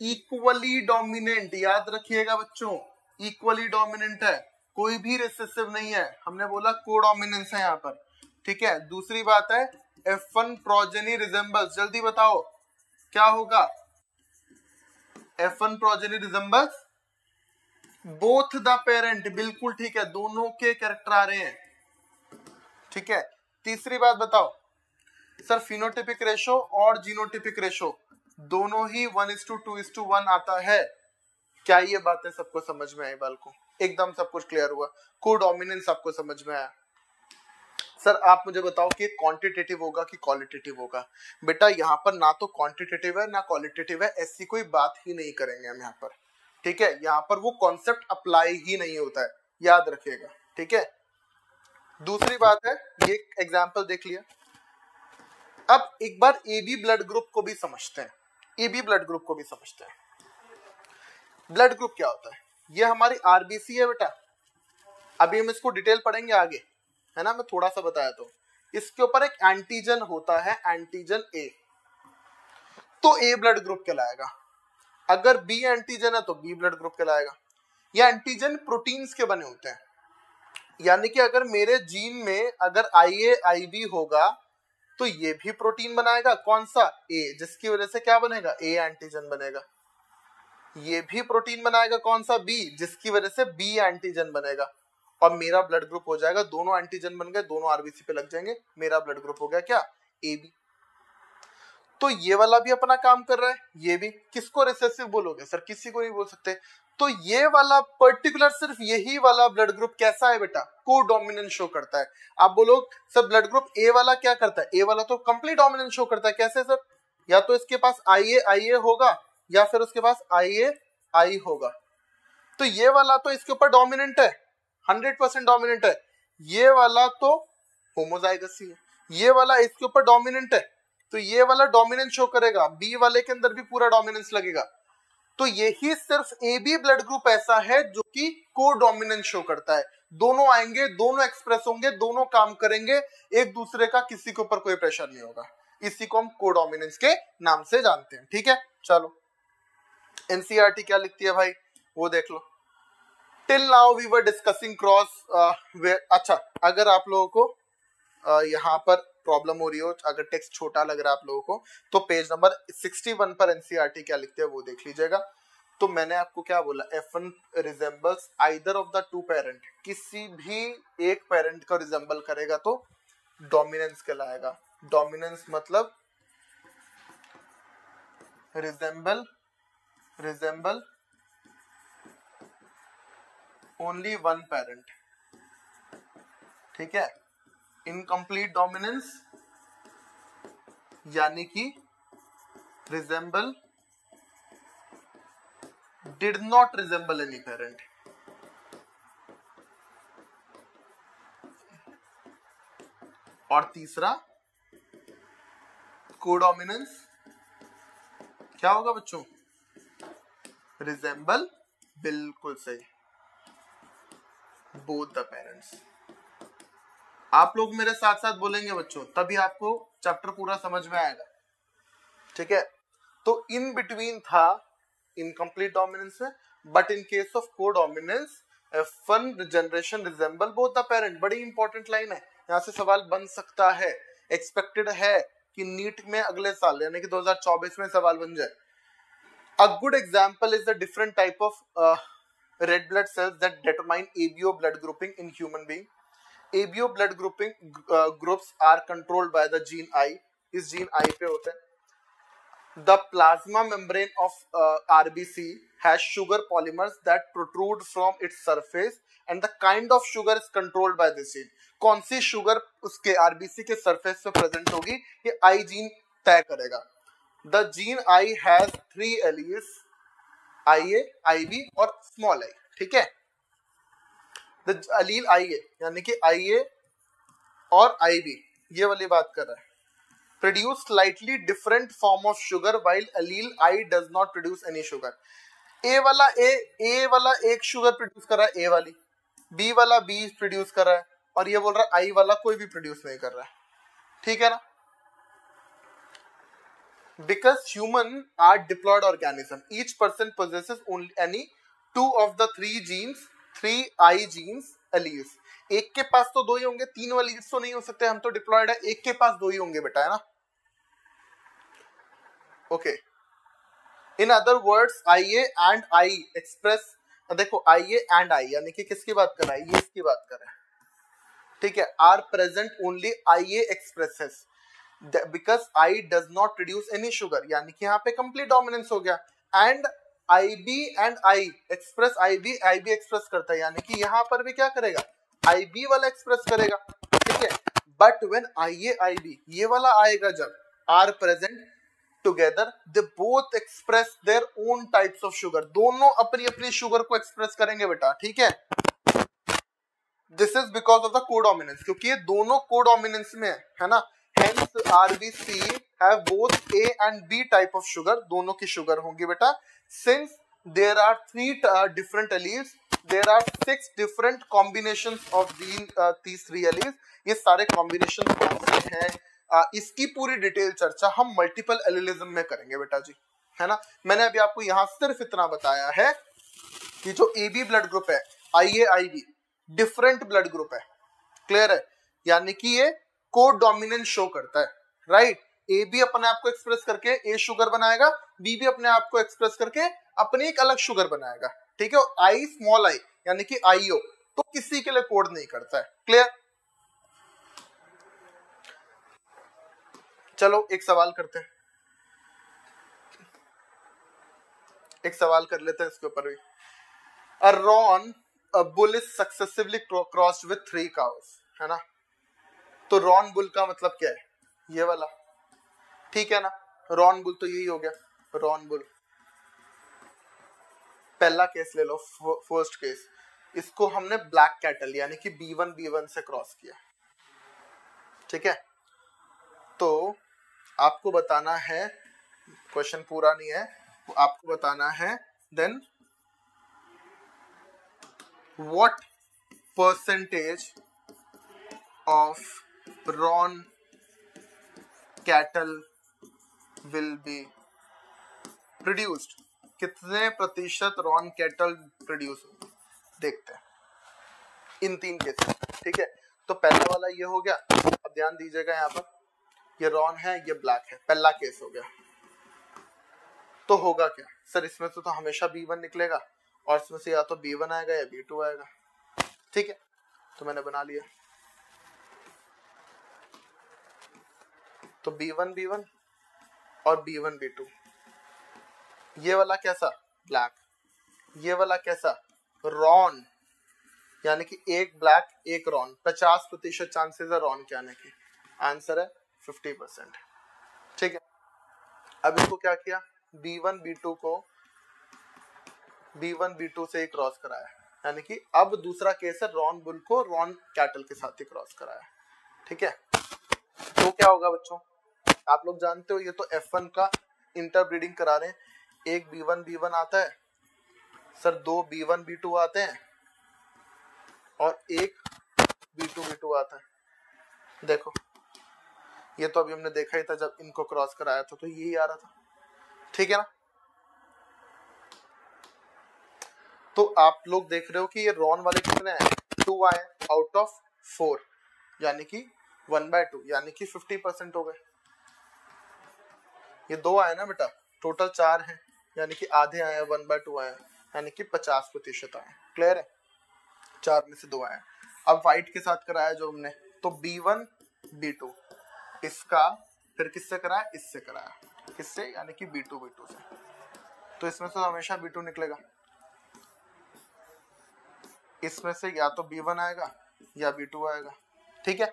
equally dominant. याद रखिएगा बच्चों, इक्वली डोमिनेंट है, कोई भी रिसेसिव नहीं है। हमने बोला कोडोमिनेंस है यहाँ पर, ठीक है। दूसरी बात है F1 प्रोजेनी रिजेंबल्स, जल्दी बताओ क्या होगा, F1 progeny resembles both the parent, बिल्कुल ठीक है, दोनों के कैरेक्टर आ रहे हैं, ठीक है। तीसरी बात बताओ सर, फिनोटिपिक रेशो और जीनोटिपिक रेशो दोनों ही 1:2:1 आता है। क्या ये बातें सबको समझ में आई बाल को, एकदम सब कुछ क्लियर हुआ, कोडोमिनेंस आपको समझ में आया। सर आप मुझे बताओ कि क्वांटिटेटिव होगा कि क्वालिटेटिव होगा। बेटा यहाँ पर ना तो क्वांटिटेटिव है ना क्वालिटेटिव है, ऐसी कोई बात ही नहीं करेंगे हम यहाँ पर, ठीक है। यहाँ पर वो कॉन्सेप्ट अप्लाई ही नहीं होता है, याद रखिएगा, ठीक है। दूसरी बात है, ये एग्जाम्पल देख लिया। अब एक बार AB ब्लड ग्रुप को भी समझते हैं, AB ब्लड ग्रुप को भी समझते हैं। ब्लड ग्रुप क्या होता है, ये हमारी RBC है बेटा, अभी हम इसको डिटेल पढ़ेंगे आगे, है ना, मैं थोड़ा सा बताया तो इसके ऊपर एक एंटीजन होता है, एंटीजन ए, तो ए ब्लड ग्रुप कहलाएगा। अगर बी एंटीजन है तो बी ब्लड ग्रुप कहलाएगा। ये एंटीजन प्रोटीन्स के बने होते हैं, यानी कि अगर मेरे जीन में अगर IA-IB होगा तो ये भी प्रोटीन बनाएगा, कौन सा, ए, जिसकी वजह से क्या बनेगा, ए एंटीजन बनेगा। ये भी प्रोटीन बनाएगा, कौन सा, बी, जिसकी वजह से बी एंटीजन बनेगा, और मेरा ब्लड ग्रुप हो जाएगा, दोनों एंटीजन बन गए, दोनों आरबीसी पे लग जाएंगे, मेरा ब्लड ग्रुप हो गया क्या, AB। तो ये वाला भी अपना काम कर रहा है, ये भी। किसको रिसेसिव बोलोगे सर, किसी को नहीं बोल सकते। तो ये वाला पर्टिकुलर सिर्फ यही वाला ब्लड ग्रुप कैसा है बेटा, को डोमिनेंस शो करता है। आप बोलो सर ब्लड ग्रुप ए वाला क्या करता है, ए वाला तो कंप्लीट डोमिनेंस शो करता है। कैसे सर, या तो इसके पास IA होगा या फिर उसके पास IA-I होगा। तो ये वाला तो इसके ऊपर डोमिनेंट है, 100% डोमिनेंट है। ये वाला तो होमोजाइगस ही है, ये वाला इसके ऊपर डोमिनेंट है, तो ये वाला डोमिनेंस शो करेगा, बी वाले के अंदर भी पूरा डोमिनेंस लगेगा। तो यही सिर्फ AB ब्लड ग्रुप ऐसा है जो कि को डोमिनेंस शो करता है। दोनों आएंगे, दोनों एक्सप्रेस होंगे, दोनों काम करेंगे, एक दूसरे का किसी के ऊपर कोई प्रेशर नहीं होगा। इसी को हम को डोमिनेंस के नाम से जानते हैं। ठीक है, चलो NCERT क्या लिखती है भाई, वो देख लो। Till now we were discussing cross, अच्छा अगर आप लोगों को यहाँ पर प्रॉब्लम हो रही हो, अगर टेक्स्ट छोटा लग रहा है आप लोगों को, तो पेज नंबर 61 पर NCERT क्या लिखते हैं वो देख लीजिएगा। तो मैंने आपको क्या बोला, F1 resembles either of the two parent, किसी भी एक पेरेंट का रिजेंबल करेगा तो डोमिनेंस कहलाएगा। डोमिनेंस मतलब रिजेंबल ओनली वन पेरेंट, ठीक है। इनकम्प्लीट डोमिनेंस यानी कि resemble did not resemble any parent. और तीसरा कोडोमिनेंस क्या होगा बच्चों, रिजेंबल, बिल्कुल सही, बोथ द पेरेंट्स। आप लोग मेरे साथ साथ बोलेंगे बच्चों, तभी आपको चैप्टर पूरा समझ में आएगा। ठीक है, तो इन बिटवीन था इनकम्प्लीट डोमिनेंस में, but in case of codominance F1 generation resemble both the parent. बड़ी इंपॉर्टेंट लाइन है, यहाँ से सवाल बन सकता है, एक्सपेक्टेड है कि नीट में अगले साल यानी कि 2024 में सवाल बन जाए। A good example is the different type of red blood cells that determine ABO blood grouping in human being. ABO blood grouping groups are controlled by the gene I. इस gene I पे होते हैं। The plasma membrane of RBC has sugar polymers that protrude from its surface, and the kind of sugar is controlled by this gene. कौन सी sugar उसके RBC के surface पे present होगी, ये I जीन तय करेगा। The gene I has 3 alleles, IA, IB और small I, ठीक है। The allele IA यानी कि IA और IB, ये वाली बात कर रहा है, produce slightly different form of sugar while allele I does not produce any sugar. A वाला एक शुगर प्रोड्यूस कर रहा है, A वाली, B वाला B प्रोड्यूस कर रहा है, और ये बोल रहा है I वाला कोई भी प्रोड्यूस नहीं कर रहा है। ठीक है ना, because human are diploid organism, each person possesses only any 2 of the 3 genes, 3 I genes alleles. एक के पास तो 2 ही होंगे, 3 वाली तो नहीं हो सकते, हम तो डिप्लॉयड है, एक के पास 2 ही होंगे बेटा, है ना। Okay, in other words IA and I express, देखो IA एंड I यानी कि किसकी बात कर रहा है, ये इसकी बात कर रहा है, ठीक है। Are present only IA expresses because I does not produce any sugar, यानी कि यहाँ पे कंप्लीट डोमिनेंस हो गया। And IB and I express IB express करता है, यानी कि यहाँ पर भी क्या करेगा, IB वाला एक्सप्रेस करेगा, ठीक है। बट व्हेन IA IB ये वाला आएगा जब are present together, they both express their own types of sugar, दोनों अपनी अपनी शुगर को एक्सप्रेस करेंगे बेटा, ठीक है। This is because of the codominance, क्योंकि ये दोनों कोडोमिनेंस में है ना। Hence RBC have both A and B type of sugar, दोनों की शुगर होंगी बेटा। Since there are 3 different alleles, there are 6 different combinations of these 3 alleles. ये सारे कॉम्बिनेशन कौन से हैं, इसकी पूरी डिटेल चर्चा हम मल्टीपल एलिलिज्म में करेंगे बेटा जी, है ना। मैंने अभी आपको यहाँ सिर्फ इतना बताया है कि जो AB ब्लड ग्रुप है, IAIB डिफरेंट ब्लड ग्रुप है, क्लियर है, यानी कि ये को डोमिनेंट शो करता है, राइट। AB अपने आप को एक्सप्रेस करके A शुगर बनाएगा, B भी अपने आप को एक्सप्रेस करके अपनी एक अलग शुगर बनाएगा, ठीक है। और I स्मॉल I यानी कि IO तो किसी के लिए कोड नहीं करता है, क्लियर। चलो एक सवाल करते हैं, एक सवाल कर लेते हैं इसके ऊपर भी। A bull is successively crossed with 3 cows, है ना। तो रॉन बुल का मतलब क्या है, ये वाला, ठीक है ना। रॉन बुल तो यही हो गया, रॉन बुल। पहला केस ले लो, फर्स्ट केस, इसको हमने ब्लैक कैटल यानी कि B1 से क्रॉस किया, ठीक है। तो आपको बताना है, क्वेश्चन पूरा नहीं है, आपको बताना है then what percentage of roan cattle will be produced, कितने प्रतिशत रॉन कैटल प्रोड्यूस होंगे, देखते हैं इन 3 केसेस, ठीक है। तो पहला वाला ये हो गया, अब ध्यान दीजिएगा यहाँ पर, ये रॉन है, ये ब्लैक है, पहला केस हो गया। तो होगा क्या सर, इसमें से तो हमेशा B1 निकलेगा और इसमें से या तो B1 आएगा या B2 आएगा, ठीक है। तो मैंने बना लिया, तो B1 और B1 B2। ये वाला कैसा, ब्लैक, ये वाला कैसा, रॉन, यानी कि एक ब्लैक एक रॉन, 50% चांसेस है रॉन के आने की, आंसर है 50%, ठीक है। अब इसको क्या किया, B1 B2 को B1 B2 से ही क्रॉस कराया, यानी कि अब दूसरा केस है रॉन बुल को रॉन कैटल के साथ ही क्रॉस कराया, ठीक है। तो क्या होगा बच्चों, आप लोग जानते हो ये तो F1 का इंटरब्रीडिंग करा रहे हैं, एक B1 आता है सर, 2 B1 B2 आते हैं और एक B2 आता है। देखो ये तो अभी हमने देखा ही था जब इनको क्रॉस कराया था, तो यही आ रहा था, ठीक है ना। तो आप लोग देख रहे हो कि ये रॉन वाले कितने हैं, 2 आए आउट ऑफ 4, यानी कि 1/2, यानी कि 50% हो गए। ये 2 आए ना बेटा, टोटल 4 हैं, यानी कि आधे आए, 1/2 आए, यानी कि 50% आए, क्लियर है। 4 में से 2 आए। अब व्हाइट के साथ कराया जो हमने, तो B1 B2, इसका फिर किससे कराया, इससे कराया, किससे, यानी कि B2 से। तो इसमें से हमेशा B2 निकलेगा, इसमें से या तो B1 आएगा या B2 आएगा, ठीक है।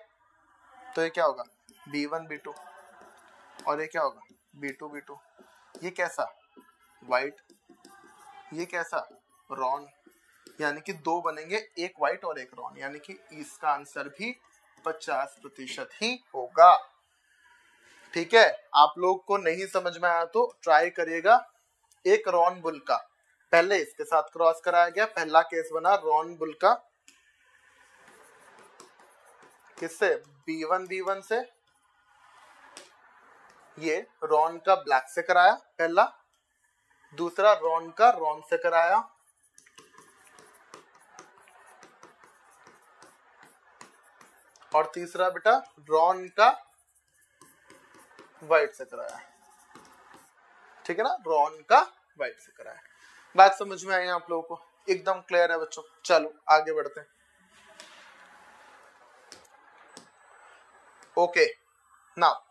तो ये क्या होगा, B1 B2, और ये क्या होगा, B2 ये कैसा, व्हाइट, ये कैसा, रॉन, यानी कि 2 बनेंगे, एक व्हाइट और एक रॉन, यानी कि इसका आंसर भी 50% ही होगा, ठीक है। आप लोग को नहीं समझ में आया तो ट्राई करिएगा, एक रॉन बुल का पहले इसके साथ क्रॉस कराया गया, पहला केस बना रॉन बुल का किससे, B1 से, ये रॉन का ब्लैक से कराया पहला, दूसरा रॉन का रॉन से कराया, और तीसरा बेटा रॉन का व्हाइट से कराया, ठीक है ना, रॉन का व्हाइट से कराया। बात समझ में आई आप लोगों को, एकदम क्लियर है बच्चों। चलो आगे बढ़ते हैं। Okay now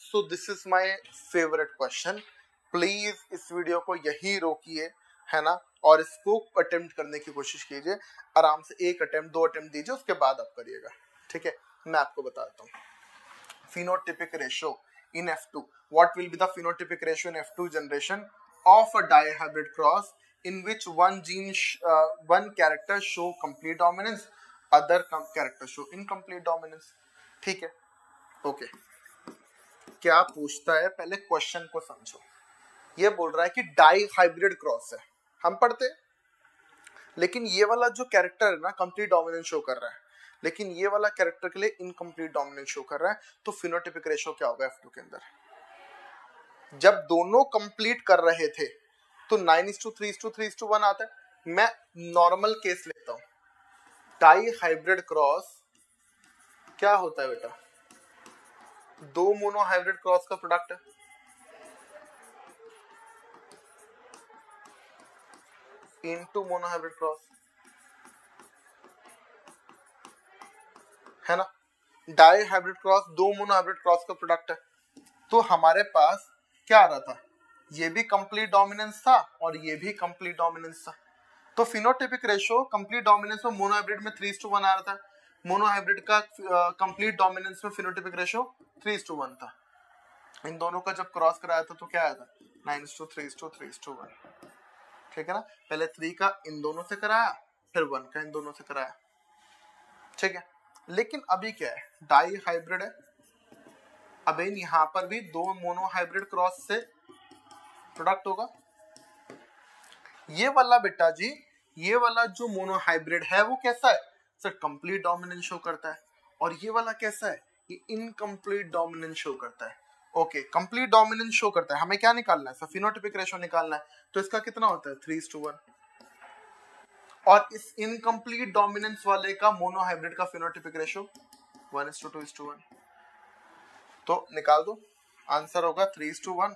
so this is my favourite question, please इस वीडियो को यही रोकिए, है ना, और इसको अटेम्प्ट करने की कोशिश कीजिए, आराम से 1 अटेम्प्ट 2 अटेम्प्ट दीजिए, उसके बाद आप करिएगा, ठीक है। मैं आपको बताता हूँ, phenotypic ratio in F2, what will be the phenotypic ratio in F2 generation of a dihybrid cross in which one character show complete dominance, other character show incomplete dominance, ठीक है। ओके क्या पूछता है, पहले क्वेश्चन को समझो। ये बोल रहा है कि डाई हाइब्रिड क्रॉस है, हम पढ़ते लेकिन ये वाला जो कैरेक्टर है ना कंप्लीट डोमिनेंस शो कर रहा है, लेकिन ये वाला कैरेक्टर के लिए इनकम्प्लीट डोमिनेंस शो कर रहा है। तो फिनोटिपिक रेशियो क्या होगा F2 के अंदर? जब दोनों कंप्लीट कर रहे थे तो 9:3:3:1 आता है। मैं नॉर्मल केस लेता हूं, डाई हाइब्रिड क्रॉस क्या होता है बेटा? दो मोनो हाइब्रिड क्रॉस का प्रोडक्ट है, इनटू मोनो हाइब्रिड क्रॉस, है ना? डाई हाइब्रिड क्रॉस दो मोनो हाइब्रिड क्रॉस का प्रोडक्ट है। तो हमारे पास क्या आ रहा था? ये भी कंप्लीट डोमिनेंस था और ये भी कंप्लीट डोमिनेंस था। तो फिनोटिपिक रेशियो कंप्लीट डोमिनेंस में मोनो हाइब्रिड में 3:1 आ रहा था, मोनो हाइब्रिड का कंप्लीट डोमिनेंस में फिनोटिपिक रेशियो 3:1 था। इन दोनों का जब क्रॉस कराया था तो क्या आया था? 9:3:3:1। ठीक है ना? पहले 3 का इन दोनों से कराया, फिर 1 का इन दोनों से कराया। ठीक है, लेकिन अभी क्या है? डाई हाइब्रिड है। अब यहां पर भी दो मोनो हाइब्रिड क्रॉस से प्रोडक्ट होगा। ये वाला बेटा जी, ये वाला जो मोनो हाइब्रिड है वो कैसा है सर? कंप्लीट डोमिनेंस शो करता है। और ये वाला कैसा है? ये इनकम्प्लीट डोमिनेंस शो करता है। ओके, कंप्लीट डोमिनेंस शो करता है। हमें क्या निकालना है? फिनोटिपिक रेशियो निकालना है। तो इसका कितना होता है? 3:1। और इस इनकम्प्लीट डोमिनेंस वाले का मोनो हाइब्रिड का फिनोटिपिक रेशियो 1:2:1। तो निकाल दो, आंसर होगा 3:1।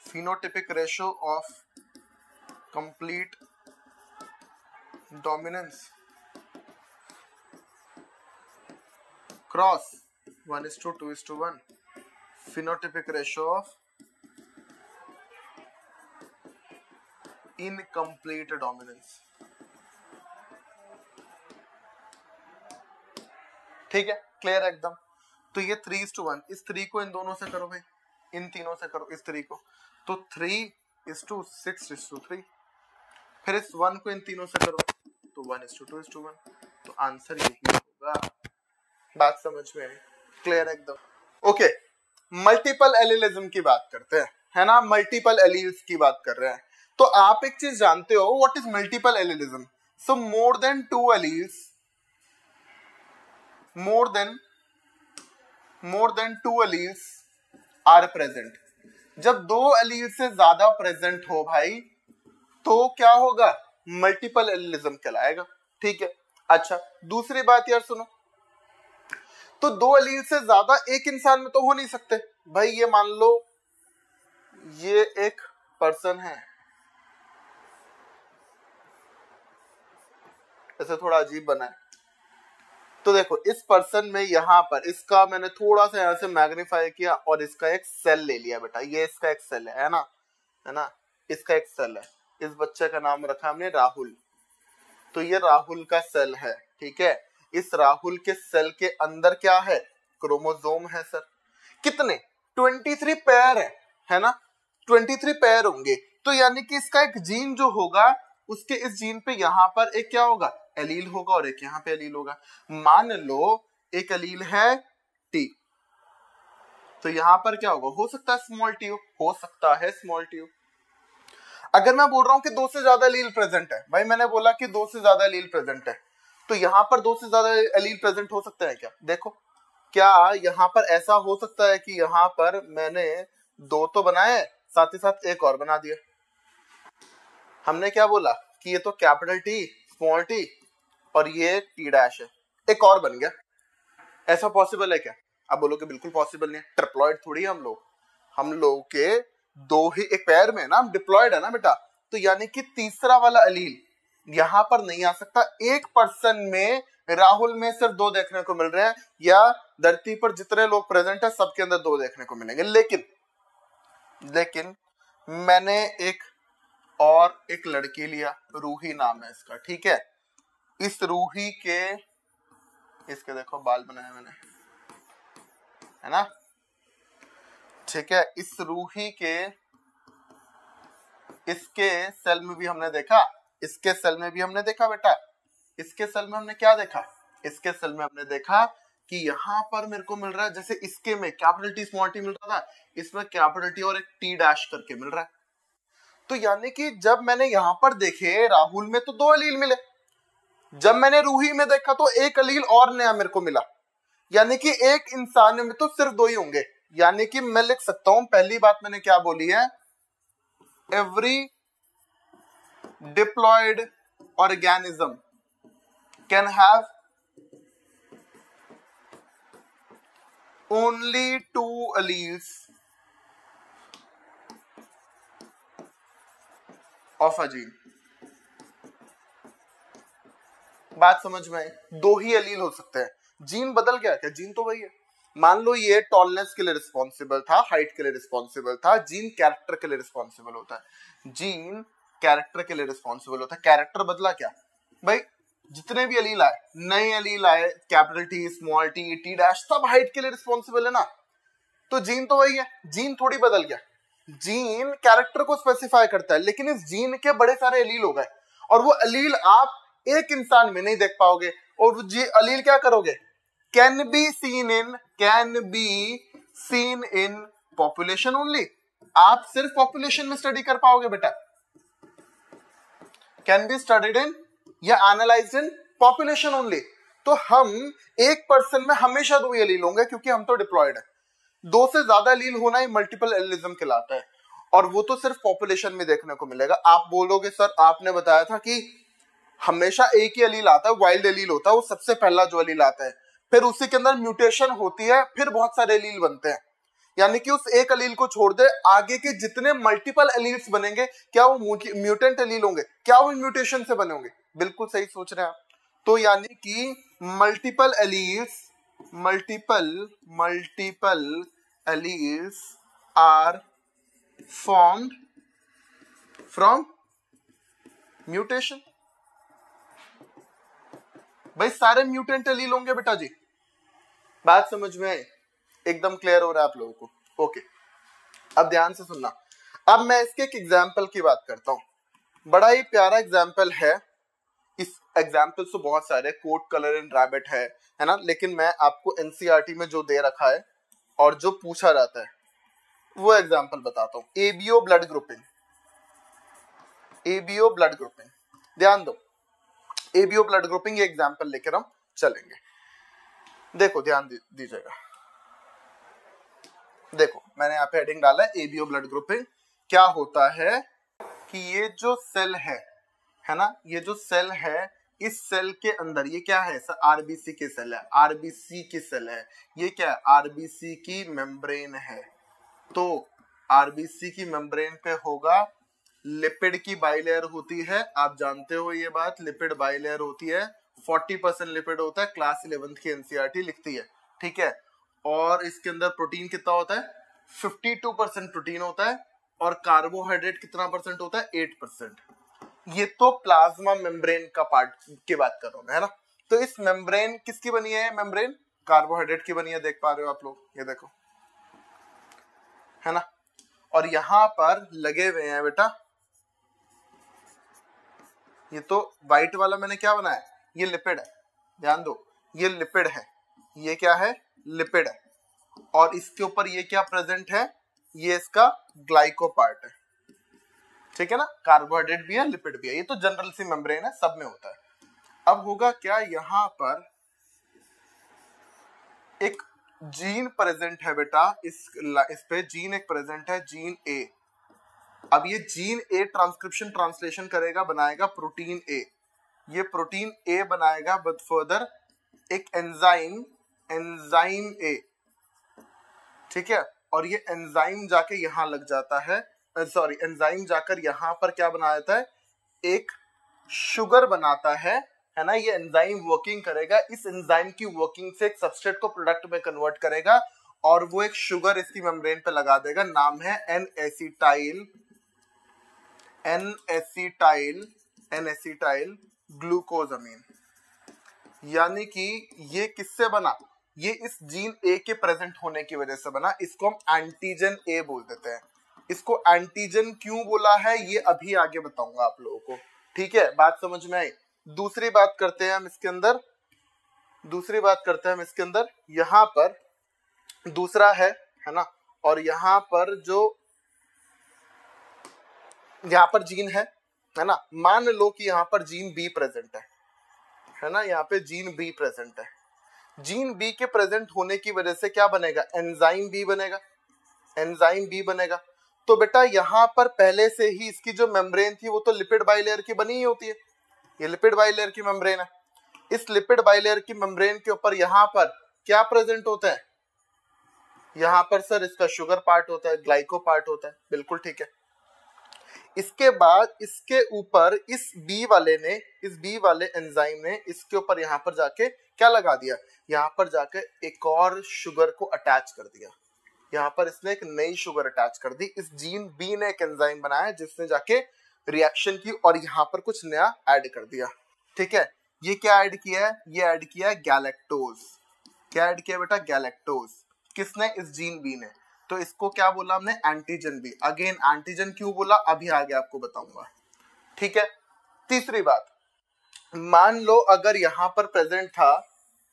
phenotypic ratio of complete dominance cross 1:2:1 phenotypic ratio of incomplete dominance। ठीक है, क्लियर है एकदम? तो ये 3:1, इस 3 को इन दोनों से करो भाई, इन तीनों से करो इस 3 को, तो 3:6:3। फिर इस 1 को इन तीनों से करो तो 1:2:1। तो आंसर यही होगा। बात समझ में आई? क्लियर एकदम? ओके, मल्टीपल एलिलिज्म की बात करते हैं, है ना? मल्टीपल एलील्स की बात कर रहे हैं। तो आप एक चीज जानते हो, what is multiple allelism? So more than 2 alleles, more than 2 alleles are present. जब 2 एलील से ज्यादा प्रेजेंट हो भाई तो क्या होगा? मल्टीपल एलिलिज्म कहलाएगा। ठीक है, अच्छा दूसरी बात यार सुनो, तो 2 एलील से ज्यादा एक इंसान में तो हो नहीं सकते भाई। ये मान लो ये एक पर्सन है, ऐसे थोड़ा अजीब बना है। तो देखो इस पर्सन में यहां पर इसका मैंने थोड़ा सा यहां से मैग्नीफाई किया और इसका एक सेल ले लिया बेटा। ये इसका एक सेल है ना? है ना? इसका एक सेल है। इस बच्चे का नाम रखा हमने राहुल। तो ये राहुल का सेल है। ठीक है, इस राहुल के सेल के अंदर क्या है? क्रोमोसोम है सर। कितने? 23 पेयर है ना? 23 पेयर होंगे। तो यानी कि इसका एक जीन जो होगा उसके इस जीन पे यहाँ पर एक क्या होगा? एलील होगा और एक यहाँ पे एलील होगा। मान लो एक एलील है टी, तो यहाँ पर क्या होगा? हो सकता है स्मॉल टी, हो सकता है स्मॉल टी। अगर मैं बोल रहा हूं कि 2 से ज्यादा एलील प्रेजेंट है, भाई मैंने बोला कि 2 से ज्यादा एलील प्रेजेंट है, तो यहाँ पर 2 से ज्यादा एलील प्रेजेंट हो सकता है क्या? देखो, क्या यहाँ पर ऐसा हो सकता है कि यहाँ पर मैंने 2 तो बनाए, साथ ही साथ एक और बना दिया। हमने क्या बोला कि ये तो कैपिटल टी, स्मॉल टी और ये टी डैश है, एक और बन गया। ऐसा पॉसिबल है क्या? आप बोलोगे बिल्कुल पॉसिबल नहीं है, ट्रिप्लॉइड थोड़ी है हम लोग के 2 ही एक पैर में ना, हम डिप्लॉयड है ना बेटा। तो यानी कि तीसरा वाला एलील यहां पर नहीं आ सकता। एक पर्सन में राहुल में सिर्फ 2 देखने को मिल रहे हैं, या धरती पर जितने लोग प्रेजेंट है सबके अंदर 2 देखने को मिलेंगे। लेकिन मैंने एक लड़की लिया, रूही नाम है इसका। ठीक है, इस रूही के इसके देखो बाल बनाए मैंने, है ना? ठीक है, इस रूही के इसके सेल में भी हमने देखा, इसके सेल में भी हमने देखा बेटा। इसके सेल में हमने क्या देखा? इसके सेल में हमने देखा कि यहां पर मेरे को मिल रहा है, जैसे इसके में कैपिटल टी स्मॉल टी मिल रहा था, इसमें कैपिटल टी और एक टी डैश करके मिल रहा है। तो यानी कि जब मैंने यहां पर देखे राहुल में तो 2 एलील मिले, जब मैंने रूही में देखा तो 1 एलील और नया मेरे को मिला, यानी कि एक इंसान में तो सिर्फ 2 ही होंगे। यानी कि मैं लिख सकता हूं, पहली बात मैंने क्या बोली है, every diploid organism can have only 2 alleles of a gene. बात समझ में आई? 2 ही एलील हो सकते हैं, जीन बदल गया क्या? जीन तो वही है। मान लो ये टॉलनेस के लिए रिस्पॉन्सिबल था, हाइट के लिए रिस्पॉन्सिबल था, जीन कैरेक्टर के लिए रिस्पॉन्सिबल होता है, जीन कैरेक्टर के लिए रिस्पॉन्सिबल होता है। कैरेक्टर बदला क्या भाई? जितने भी एलील आए, नए एलील आए, capital T, small T, T dash, सब हाइट के लिए रिस्पॉन्सिबल है ना। तो जीन तो वही है, जीन थोड़ी बदल गया। जीन कैरेक्टर को स्पेसिफाई करता है, लेकिन इस जीन के बड़े सारे एलील हो गए, और वो एलील आप एक इंसान में नहीं देख पाओगे। और जी एलील क्या करोगे? Can be seen in population only. आप सिर्फ पॉपुलेशन में स्टडी कर पाओगे बेटा। कैन बी स्टडीड इन या एनालाइज्ड इन पॉपुलेशन ओनली। तो हम एक पर्सन में हमेशा 2 एलील होंगे, क्योंकि हम तो डिप्लॉयड है। 2 से ज्यादा एलील होना ही मल्टीपल एलिज्म कहलाता है, और वो तो सिर्फ पॉपुलेशन में देखने को मिलेगा। आप बोलोगे सर आपने बताया था कि हमेशा एक ही एलील आता है, वाइल्ड एलील होता है, वो सबसे पहला जो एलील आता है, फिर उसी के अंदर म्यूटेशन होती है, फिर बहुत सारे एलील बनते हैं। यानी कि उस एक एलील को छोड़ दे, आगे के जितने मल्टीपल एलील्स बनेंगे, क्या वो म्यूटेंट एलील होंगे? क्या वो म्यूटेशन से बने होंगे? बिल्कुल सही सोच रहे हैं आप। तो यानी कि multiple alleles are formed from mutation. भाई सारे म्यूटेंट एलील होंगे बेटा जी। बात समझ में आई? एकदम क्लियर हो रहा है आप लोगों को? ओके, अब ध्यान से सुनना। अब मैं इसके एक एग्जाम्पल की बात करता हूं। बड़ा ही प्यारा एग्जाम्पल है। इस एग्जाम्पल तो बहुत सारे, कोट कलर एंड रैबिट है ना, लेकिन मैं आपको एनसीईआरटी में जो दे रखा है और जो पूछा जाता है वो एग्जाम्पल बताता हूं। ABO blood grouping, ABO blood grouping, ध्यान दो। एबीओ ब्लड ग्रुपिंग ये एग्जाम्पल लेकर हम चलेंगे। देखो ध्यान दीजिएगा। देखो मैंने यहाँ पे हेडिंग डाला है एबीओ ब्लड ग्रुपिंग। क्या होता है कि ये जो सेल है ना, ये जो सेल है, इस सेल के अंदर ये क्या है? आरबीसी की सेल है, आरबीसी की सेल है। ये क्या है? आरबीसी की मेम्ब्रेन है। तो आरबीसी की मेम्ब्रेन पे होगा, लिपिड की बाइलेयर होती है, आप जानते हो ये बात, लिपिड बाइलेयर होती है, 40% लिपिड होता है, क्लास 11th की एनसीईआरटी लिखती है, ठीक है। और इसके अंदर प्रोटीन कितना होता है? 52% प्रोटीन होता है, और कार्बोहाइड्रेट कितना परसेंट होता है? 8%। ये तो प्लाज्मा मेम्ब्रेन का पार्ट की बात कर रहा हूं, है ना। तो इस मेम्ब्रेन किसकी बनी है? मेम्ब्रेन कार्बोहाइड्रेट की बनी है, देख पा रहे हो आप लोग, ये देखो, है ना। और यहां पर लगे हुए हैं बेटा, ये तो व्हाइट वाला मैंने क्या बनाया? ये लिपिड है, ध्यान दो, ये लिपिड है। ये क्या है? लिपिड है। और इसके ऊपर ये क्या प्रेजेंट है? ये इसका ग्लाइको पार्ट है, ठीक है ना। कार्बोहाइड्रेट भी है, लिपिड भी है। ये तो जनरल सी मेम्ब्रेन है, सब में होता है। अब होगा क्या, यहां पर एक जीन प्रेजेंट है बेटा, इस पे जीन एक प्रेजेंट है, जीन ए। अब ये जीन ए ट्रांसक्रिप्शन ट्रांसलेशन करेगा, बनाएगा प्रोटीन ए। ये प्रोटीन ए बनाएगा बट फर्दर एक एंजाइम ए, ठीक है। और ये एंजाइम जाके यहां लग जाता है, सॉरी, एंजाइम जाकर यहां पर क्या बना देता है? एक शुगर बनाता है ना। ये एंजाइम वर्किंग करेगा, इस एंजाइम की वर्किंग से एक सबस्ट्रेट को प्रोडक्ट में कन्वर्ट करेगा, और वो एक शुगर इसकी मेम्ब्रेन पे लगा देगा, नाम है एन ग्लूकोजामीन। यानी कि ये किससे बना? ये इस जीन ए के प्रेजेंट होने की वजह से बना। इसको हम एंटीजन ए बोल देते हैं। इसको एंटीजन क्यों बोला है ये अभी आगे बताऊंगा आप लोगों को, ठीक है। बात समझ में आई? दूसरी बात करते हैं हम इसके अंदर, यहां पर दूसरा है ना। और यहां पर जो यहाँ पर जीन है ना, मान लो कि यहाँ पर जीन बी प्रेजेंट है ना, यहाँ पे जीन बी प्रेजेंट है। जीन बी के प्रेजेंट होने की वजह से क्या बनेगा, एंजाइम बी बनेगा, एंजाइम बी बनेगा। तो बेटा यहाँ पर पहले से ही इसकी जो मेम्ब्रेन थी वो तो लिपिड बाइलेयर की बनी ही होती है, ये लिपिड बाइलेयर की मेम्ब्रेन है। इस लिपिड बाइलेयर की मेम्ब्रेन के ऊपर यहाँ पर क्या प्रेजेंट होता है, यहाँ पर सर इसका शुगर पार्ट होता है, ग्लाइको पार्ट होता है, बिल्कुल ठीक है। इसके बाद इसके ऊपर इस बी वाले ने, इस बी वाले एंजाइम ने इसके ऊपर यहाँ पर जाके क्या लगा दिया, यहाँ पर जाके एक और शुगर को अटैच कर दिया, यहाँ पर इसने एक नई शुगर अटैच कर दी। इस जीन बी ने एक एंजाइम बनाया जिसने जाके रिएक्शन की और यहाँ पर कुछ नया ऐड कर दिया, ठीक है। ये क्या ऐड किया है, ये ऐड किया है गैलेक्टोज। क्या ऐड किया बेटा, गैलेक्टोज। किसने, इस जीन बी ने। तो इसको क्या बोला हमने, एंटीजन बी। अगेन एंटीजन क्यों बोला अभी आगे आपको बताऊंगा, ठीक है। तीसरी बात, मान लो अगर यहाँ पर प्रेजेंट था,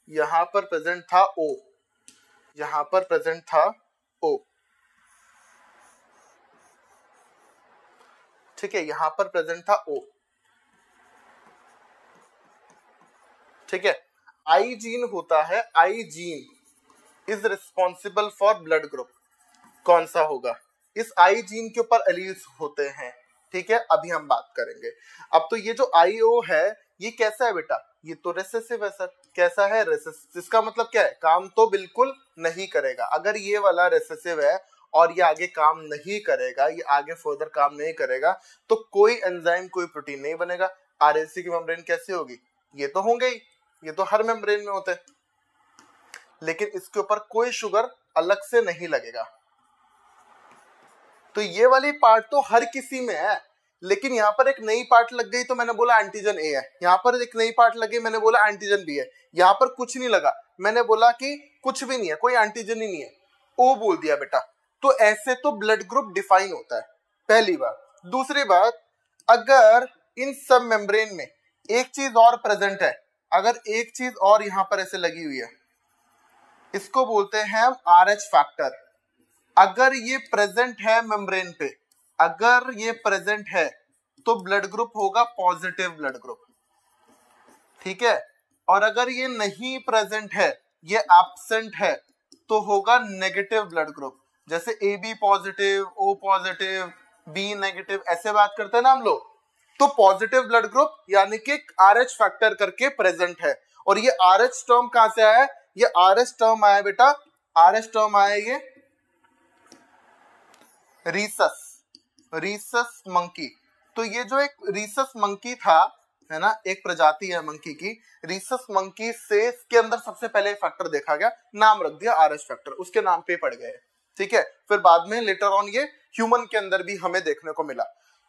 यहाँ पर प्रेजेंट था ओ, यहाँ पर प्रेजेंट था ओ, ठीक है, यहाँ पर प्रेजेंट था ओ, ठीक है। आई जीन होता है, आई gene is responsible for blood group. कौन सा होगा, इस आई जीन के ऊपर एलील्स होते हैं, ठीक है। अभी हम बात करेंगे। अब तो ये जो IO है ये कैसा है बेटा, ये तो रेसेसिव है सर। कैसा है, रेसेसिव। इसका मतलब क्या है, काम तो बिल्कुल नहीं करेगा। अगर ये वाला रेसेसिव है और ये आगे काम नहीं करेगा, ये आगे फर्दर काम नहीं करेगा, तो कोई एंजाइम कोई प्रोटीन नहीं बनेगा। RNC की मेम्ब्रेन कैसे होगी, ये तो होंगे ही, ये तो हर मेम्ब्रेन में होते हैं, लेकिन इसके ऊपर कोई शुगर अलग से नहीं लगेगा। तो ये वाली पार्ट तो हर किसी में है, लेकिन यहाँ पर एक नई पार्ट लग गई तो मैंने बोला एंटीजन ए है, यहाँ पर एक नई पार्ट लग गई मैंने बोला एंटीजन बी है, यहाँ पर कुछ नहीं लगा मैंने बोला कि कुछ भी नहीं है, कोई एंटीजन ही नहीं है, ओ बोल दिया बेटा। तो ऐसे तो ब्लड ग्रुप डिफाइन होता है, पहली बात। दूसरी बात, अगर इन सब मेम्ब्रेन में एक चीज और प्रेजेंट है, अगर एक चीज और यहाँ पर ऐसे लगी हुई है, इसको बोलते हैं हम RH फैक्टर। अगर ये प्रेजेंट है मेम्ब्रेन पे, अगर ये प्रेजेंट है तो ब्लड ग्रुप होगा पॉजिटिव ब्लड ग्रुप, ठीक है। और अगर ये नहीं प्रेजेंट है, ये एब्सेंट है, तो होगा नेगेटिव ब्लड ग्रुप। जैसे AB positive, O positive, B negative, ऐसे बात करते हैं ना हम लोग। तो पॉजिटिव ब्लड ग्रुप यानी कि RH फैक्टर करके प्रेजेंट है। और ये RH टर्म कहां से आया है, ये RH टर्म आया बेटा, RH टर्म आया ये रीसस मंकी। तो ये जो एक रीसस मंकी था, है ना, एक प्रजाति है मंकी की, रीसस मंकी से इसके अंदर सबसे पहले फैक्टर देखा गया, नाम रख दिया RH फैक्टर, उसके नाम पे पड़ गए, ठीक है। फिर बाद में लेटर ऑन ये ह्यूमन के अंदर भी हमें देखने को मिला।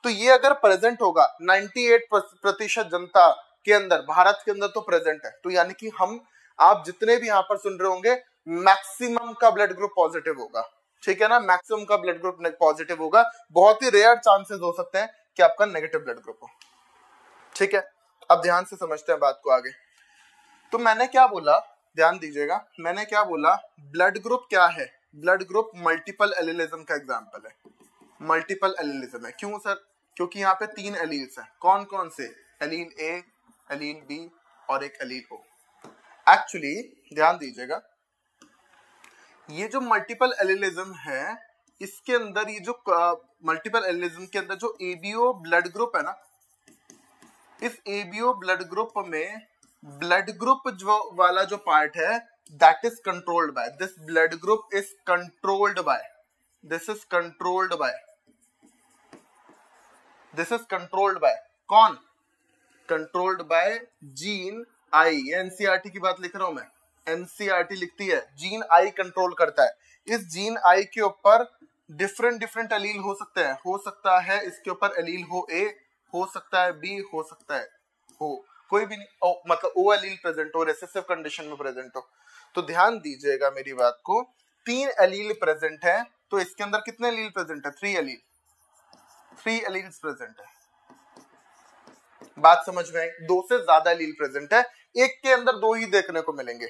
तो ये अगर प्रेजेंट होगा 98% जनता के अंदर, भारत के अंदर तो प्रेजेंट है, तो यानी कि हम आप जितने भी यहाँ पर सुन रहे होंगे मैक्सिमम का ब्लड ग्रुप पॉजिटिव होगा, ठीक है ना, मैक्सिमम का ब्लड ग्रुप पॉजिटिव होगा। बहुत ही रेयर चांसेस हो सकते हैं कि आपका नेगेटिव ब्लड ग्रुप हो, ठीक है। अब ध्यान से समझते हैं बात को आगे। तो मैंने क्या बोला, ध्यान दीजिएगा, मैंने क्या बोला, ब्लड ग्रुप क्या है, ब्लड ग्रुप मल्टीपल एलिलिज्म का एग्जांपल है, मल्टीपल एलिलिज्म है। क्यों सर, क्योंकि यहाँ पे 3 एलील्स हैं। कौन कौन से, एलील A, एलील B और एक एलील O। एक्चुअली ध्यान दीजिएगा, ये जो मल्टीपल एलिलिज्म है, इसके अंदर ये जो मल्टीपल एलिलिज्म के अंदर जो ABO ब्लड ग्रुप है ना, इस ABO ब्लड ग्रुप में ब्लड ग्रुप जो वाला जो पार्ट है, that is controlled by, this blood group is controlled by, this is controlled by, this is controlled by कौन, controlled by gene I। NCERT की बात लिख रहा हूं मैं, NCERT लिखती है जीन I कंट्रोल करता है। इस जीन I के ऊपर डिफरेंट एलील हो सकते हैं, हो सकता है इसके ऊपर एलील हो A, हो सकता है B, हो सकता है हो कोई भी नहीं, मतलब O एलील प्रेजेंट हो, रेसेसिव कंडीशन में प्रेजेंट हो। तो ध्यान दीजिएगा मेरी बात को, 3 एलील प्रेजेंट है, तो इसके अंदर कितने एलील प्रेजेंट है, 3 एलील, 3 एलील्स प्रेजेंट है। बात समझ में आई, 2 से ज्यादा एलील प्रेजेंट है, एक के अंदर 2 ही देखने को मिलेंगे।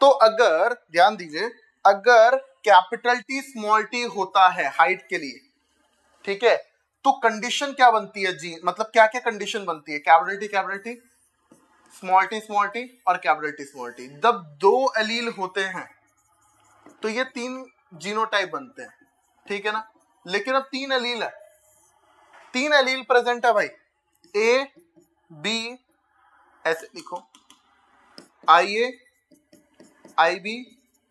तो अगर ध्यान दीजिए, अगर कैपिटल T स्मॉल t होता है हाइट के लिए, ठीक है, तो कंडीशन क्या बनती है जी, मतलब क्या क्या कंडीशन बनती है, कैपिटल टी स्मॉल टी और कैपिटल टी। जब दो एलील होते हैं तो ये 3 जीनोटाइप बनते हैं, ठीक है ना। लेकिन अब 3 एलील है, 3 एलील प्रेजेंट है भाई, ए बी, ऐसे लिखो, आई ए, आई बी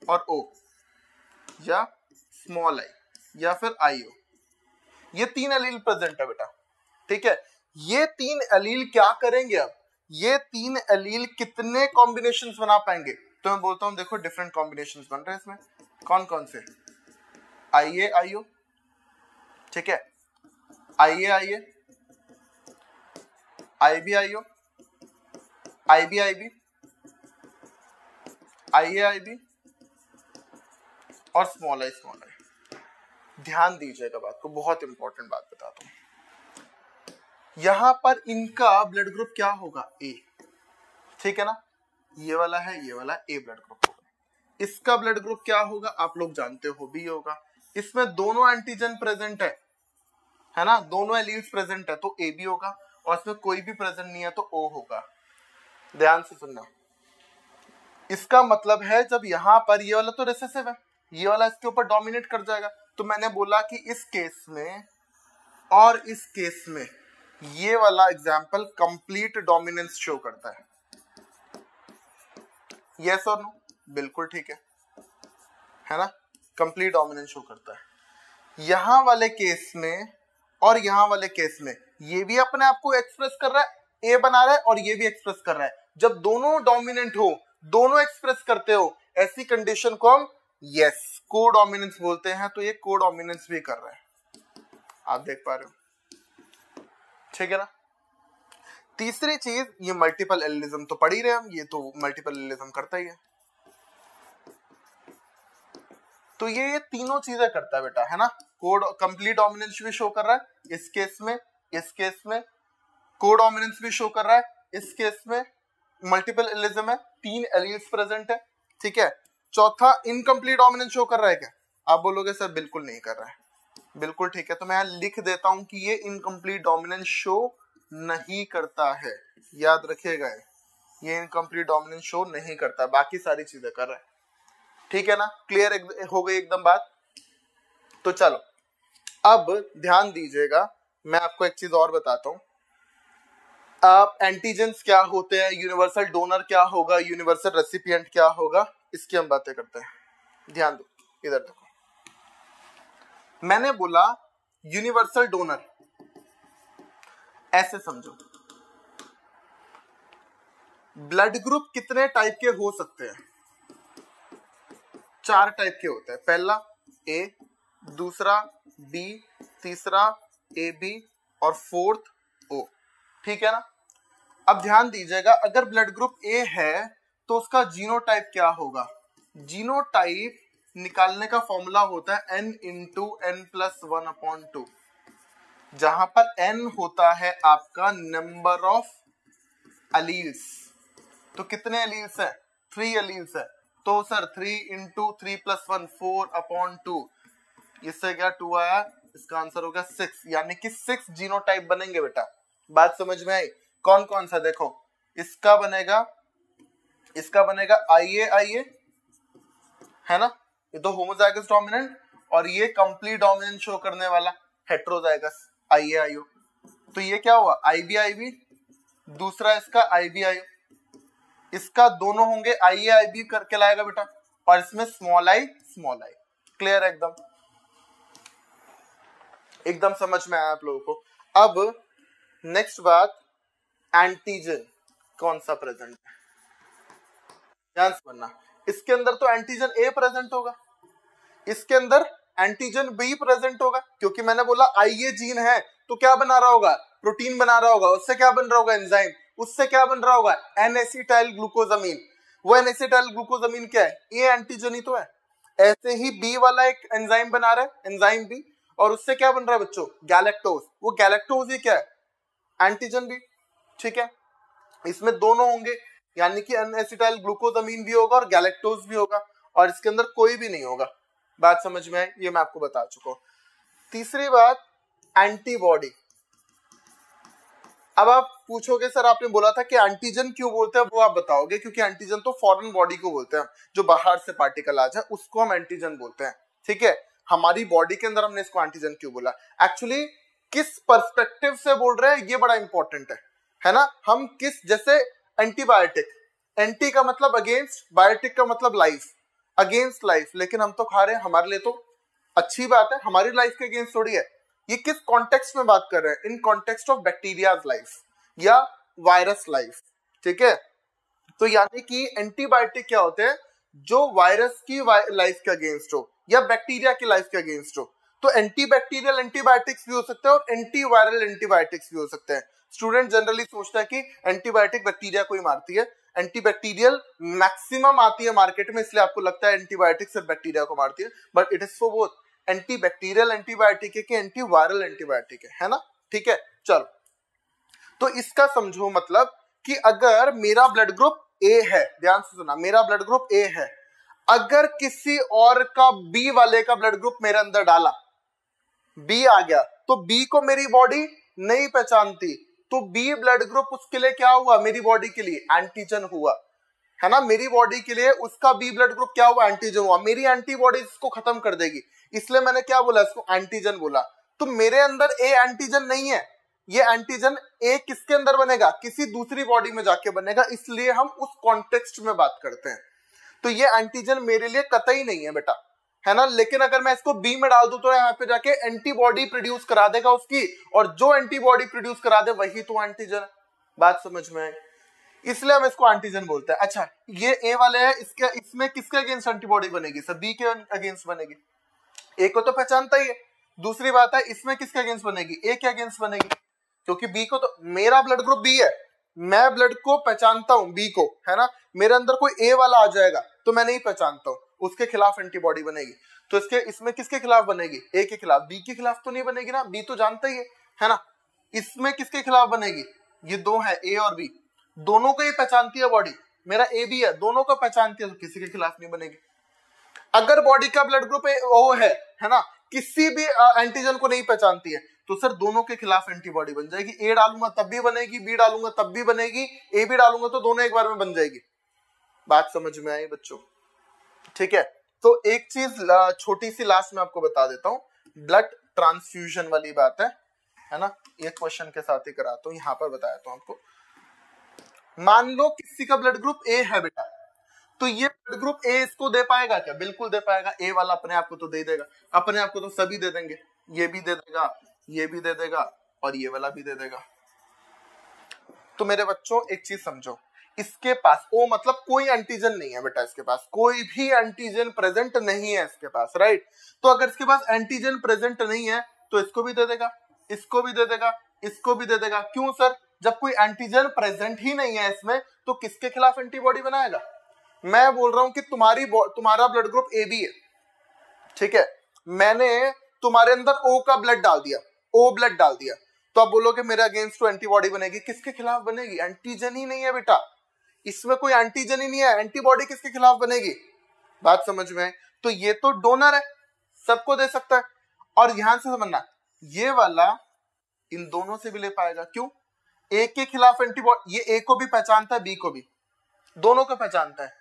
और ओ, या स्मॉल आई या फिर आई ओ, ये 3 एलील प्रेजेंट है बेटा, ठीक है। ये 3 एलील क्या करेंगे, अब ये 3 एलील कितने कॉम्बिनेशंस बना पाएंगे, तो मैं बोलता हूं देखो डिफरेंट कॉम्बिनेशंस बन रहे हैं इसमें। कौन कौन से, आई ए आई ओ, ठीक है, I A I B I O, I B I B और स्मॉल आई। ध्यान दीजिएगा बात को, बहुत इंपॉर्टेंट बात बताता हूं। यहां पर इनका ब्लड ग्रुप क्या होगा, ए, ठीक है ना, ये वाला है, ये वाला ए ब्लड ग्रुप होगा। इसका ब्लड ग्रुप क्या होगा आप लोग जानते हो, बी होगा। इसमें दोनों एंटीजन प्रेजेंट है ना, दोनों एलील्स प्रेजेंट है तो ए बी होगा, और इसमें कोई भी प्रेजेंट नहीं है तो ओ होगा। ध्यान से सुनना, इसका मतलब है जब यहां पर ये वाला तो रिसेसिव है, ये वाला इसके ऊपर डोमिनेट कर जाएगा, तो मैंने बोला कि इस केस में और इस केस में ये वाला एग्जाम्पल कंप्लीट डोमिनेंस शो करता है। यस और नो, बिल्कुल ठीक है ना, कंप्लीट डोमिनेंस शो करता है। यहां वाले केस में और यहां वाले केस में ये भी अपने आप को एक्सप्रेस कर रहा है, ए बना रहा है, और ये भी एक्सप्रेस कर रहा है। जब दोनों डोमिनेंट हो, दोनों एक्सप्रेस करते हो, ऐसी कंडीशन को हम यस को डोमिनेंस बोलते हैं। तो ये को डोमिनेंस भी कर रहा है, आप देख पा रहे हो, ठीक है ना। तीसरी चीज, ये मल्टीपल एलिलिज्म तो पढ़ ही रहे हम, ये तो मल्टीपल एलिलिज्म करता ही है। तो ये तीनों चीजें करता है बेटा, है ना। कोड कंप्लीट डोमिनेंस भी शो कर रहा है इस केस में को डोमिनेंस भी शो कर रहा है इस केस में, मल्टीपल एलिलिज्म है, 3 एलील्स प्रेजेंट है, ठीक है। चौथा इनकम्प्लीट डोमिनेंस शो कर रहा है क्या, आप बोलोगे सर बिल्कुल नहीं कर रहा है, बिल्कुल ठीक है। तो मैं लिख देता हूं कि ये इनकम्प्लीट डोमिनेंस शो नहीं करता है, याद रखिएगा, ये इनकम्प्लीट डोमिनेंस शो नहीं करता, बाकी सारी चीजें कर रहा है, ठीक है ना। क्लियर हो गई एकदम बात। तो चलो अब ध्यान दीजिएगा, मैं आपको एक चीज और बताता हूं। अब एंटीजेंस क्या होते हैं, यूनिवर्सल डोनर क्या होगा, यूनिवर्सल रेसिपिएंट क्या होगा, इसकी हम बातें करते हैं। ध्यान दो, इधर देखो, मैंने बोला यूनिवर्सल डोनर, ऐसे समझो, ब्लड ग्रुप कितने टाइप के हो सकते हैं, 4 टाइप के होते हैं। पहला ए, दूसरा बी, तीसरा ए बी और फोर्थ ओ, ठीक है ना। अब ध्यान दीजिएगा, अगर ब्लड ग्रुप ए है तो उसका जीनोटाइप क्या होगा, जीनोटाइप निकालने का फॉर्मूला होता है n इंटू n प्लस 1/2, जहां पर n होता है आपका नंबर ऑफ एलील्स। तो कितने एलील्स है, 3 एलील्स है, तो सर 3 इंटू 3 प्लस 1 4/2, इससे क्या 2 आया, इसका आंसर होगा 6, यानी कि 6 जीनोटाइप बनेंगे बेटा। बात समझ में आई, कौन कौन सा, देखो इसका बनेगा आई ए है ना, ये तो होमोजाइगस डोमिनेंट, और ये कंप्लीट डोमिनेंट शो करने वाला हेट्रोजाइगस आई ए ओ। तो ये क्या हुआ, आई बी, दूसरा इसका आई बी आई, इसका दोनों होंगे आई बी करके लाएगा बेटा, और इसमें स्मॉल आई। क्लियर है एकदम समझ में आया आप लोगों को। अब नेक्स्ट बात, एंटीजन कौन सा प्रेजेंट है, ध्यान से सुनना। इसके अंदर तो एंटीजन ए प्रेजेंट होगा, इसके अंदर एंटीजन बी प्रेजेंट होगा, क्योंकि मैंने बोला आईए जीन है तो क्या बना रहा होगा, प्रोटीन बना रहा होगा, उससे क्या बन रहा होगा, एंजाइम, उससे क्या बन रहा होगा, एन-एसिटाइल ग्लूकोजामीन। वो एन-एसिटाइल ग्लूकोजामीन क्या है, ये एंटीजन ही तो है। ऐसे ही बी वाला एक एंजाइम बना रहा है, एंजाइम बी, और उससे क्या बन रहा है बच्चों, गैलेक्टोज। वो गैलेक्टोज ही क्या है, एंटीजन भी, ठीक है। इसमें दोनों होंगे, यानी कि एन-एसिटाइल ग्लूकोजामीन भी होगा और गैलेक्टोज भी होगा, और इसके अंदर कोई भी नहीं होगा। बात समझ में आई, ये मैं आपको बता चुका हूं। तीसरी बात, एंटीबॉडी। अब आप पूछोगे सर आपने बोला था कि एंटीजन क्यों बोलते हैं, वो आप बताओगे। क्योंकि एंटीजन तो फॉरेन बॉडी को बोलते हैं, जो बाहर से पार्टिकल आ जाए उसको हम एंटीजन बोलते हैं, ठीक है। हमारी बॉडी के अंदर हमने इसको एंटीजन क्यों बोला, एक्चुअली किस पर्सपेक्टिव से बोल रहे हैं ये बड़ा इंपॉर्टेंट है ना। हम किस, जैसे एंटीबायोटिक, एंटी का मतलब अगेंस्ट, बायोटिक का मतलब लाइफ, अगेंस्ट लाइफ, लेकिन हम तो खा रहे हैं, हमारे लिए तो अच्छी बात है, हमारी लाइफ के अगेंस्ट थोड़ी है। ये किस कॉन्टेक्स्ट में बात कर रहे हैं, in context of bacterias life या वायरस लाइफ, ठीक है। तो यानी कि एंटीबायोटिक क्या होते हैं, जो वायरस की लाइफ के अगेंस्ट हो या बैक्टीरिया की लाइफ के अगेंस्ट हो। तो एंटीबैक्टीरियल एंटीबायोटिक्स भी हो सकते हैं और एंटीवायरल एंटीबायोटिक्स भी हो सकते हैं। स्टूडेंट जनरली सोचता है कि एंटीबायोटिक बैक्टीरिया को ही मारती है, एंटीबैक्टीरियल मैक्सिमम आती है मार्केट में, इसलिए आपको लगता है एंटीबायोटिक सिर्फ बैक्टीरिया को मारती है, but it is for both. Antibacterial antibiotic है कि एंटीवायरल एंटीबायोटिक है ना, ठीक है। चलो, तो इसका समझो मतलब कि अगर मेरा ब्लड ग्रुप ए है, ध्यान से सुना, मेरा ब्लड ग्रुप ए है, अगर किसी और का बी वाले का ब्लड ग्रुप मेरे अंदर डाला, बी आ गया, तो बी को मेरी बॉडी नहीं पहचानती, तो बी ब्लड ग्रुप उसके लिए क्या हुआ, मेरी बॉडी के लिए एंटीजन हुआ, है ना। मेरी बॉडी के लिए उसका बी ब्लड ग्रुप क्या हुआ, एंटीजन हुआ। मेरी एंटीबॉडी इसको खत्म कर देगी, इसलिए मैंने क्या बोला, इसको एंटीजन बोला। तो मेरे अंदर ए एंटीजन नहीं है, ये एंटीजन ए किसके अंदर बनेगा, किसी दूसरी बॉडी में जाके बनेगा, इसलिए हम उस कॉन्टेक्स्ट में बात करते हैं। तो ये एंटीजन मेरे लिए कतई नहीं है बेटा, है ना। लेकिन अगर मैं इसको बी में डाल दूं तो यहाँ पे जाके एंटीबॉडी प्रोड्यूस करा देगा उसकी, और जो एंटीबॉडी प्रोड्यूस करा दे वही तो एंटीजन है। बात समझ में आई, इसलिए हम इसको एंटीजन बोलते हैं। अच्छा, ये ए वाले है, इसमें किसके अगेंस्ट एंटीबॉडी बनेगी, सब बी के अगेंस्ट बनेगी, ए को तो पहचानता ही है। दूसरी बात है, इसमें किसके अगेंस्ट बनेगी, ए के अगेंस्ट बनेगी, क्योंकि बी को तो, मेरा ब्लड ग्रुप बी है, मैं ब्लड को पहचानता हूं, बी को, है ना। मेरे अंदर कोई ए वाला आ जाएगा तो मैं नहीं पहचानता हूं, उसके खिलाफ एंटीबॉडी बनेगी। तो इसमें किसके खिलाफ बनेगी, ए के खिलाफ, बी के खिलाफ तो नहीं बनेगी ना, बी तो जानता ही है ना। इसमें किसके खिलाफ बनेगी, ये दो है, ए और बी, दोनों को ही पहचानती है बॉडी, मेरा ए बी है, दोनों को पहचानती है, तो किसी के खिलाफ नहीं बनेगी। अगर बॉडी का ब्लड ग्रुप ओ है ना, किसी भी एंटीजन को नहीं पहचानती है, तो सर दोनों के खिलाफ एंटीबॉडी बन जाएगी। ए डालूंगा तब भी बनेगी, बी डालूंगा तब भी बनेगी, ए भी डालूंगा तो दोनों एक बार में बन जाएगी। बात समझ में आई बच्चों, ठीक है। तो एक चीज छोटी सी लास्ट में आपको बता देता हूं, ब्लड ट्रांसफ्यूजन वाली बात है ना, एक क्वेश्चन के साथ ही कराता हूं, यहां पर बताया तो आपको। मान लो किसी का ब्लड ग्रुप ए है बेटा, तो ये ब्लड ग्रुप ए इसको दे पाएगा क्या, बिल्कुल दे पाएगा। ए वाला अपने आप को तो दे देगा, अपने आप को तो सभी दे देंगे, ये भी दे देगा, ये भी दे देगा और ये वाला भी दे देगा। तो मेरे बच्चों एक चीज समझो, इसके पास ओ मतलब कोई एंटीजन नहीं है बेटा, इसके पास कोई भी एंटीजन प्रेजेंट नहीं है इसके पास, राइट। तो अगर इसके पास एंटीजन प्रेजेंट नहीं है तो इसको भी दे देगा, इसको भी दे देगा, इसको भी दे देगा। क्यों सर, जब कोई एंटीजन प्रेजेंट ही नहीं है इसमें तो किसके खिलाफ एंटीबॉडी बनाएगा। मैं बोल रहा हूं कि तुम्हारा ब्लड ग्रुप ए बी है, ठीक है, मैंने तुम्हारे अंदर ओ का ब्लड डाल दिया, ओ ब्लड डाल दिया, तो आप बोलोगे मेरे अगेंस्ट तो एंटीबॉडी बनेगी, किसके खिलाफ बनेगी, एंटीजन ही नहीं है बेटा, इसमें कोई एंटीजन ही नहीं है, एंटीबॉडी किसके खिलाफ बनेगी। बात समझ में। तो ये तो डोनर है, सबको दे सकता है। और ध्यान से समझना, ये वाला इन दोनों से भी ले पाएगा, क्यों, ए के खिलाफ एंटीबॉडी, ये ए को भी पहचानता है, बी को भी, दोनों को पहचानता है।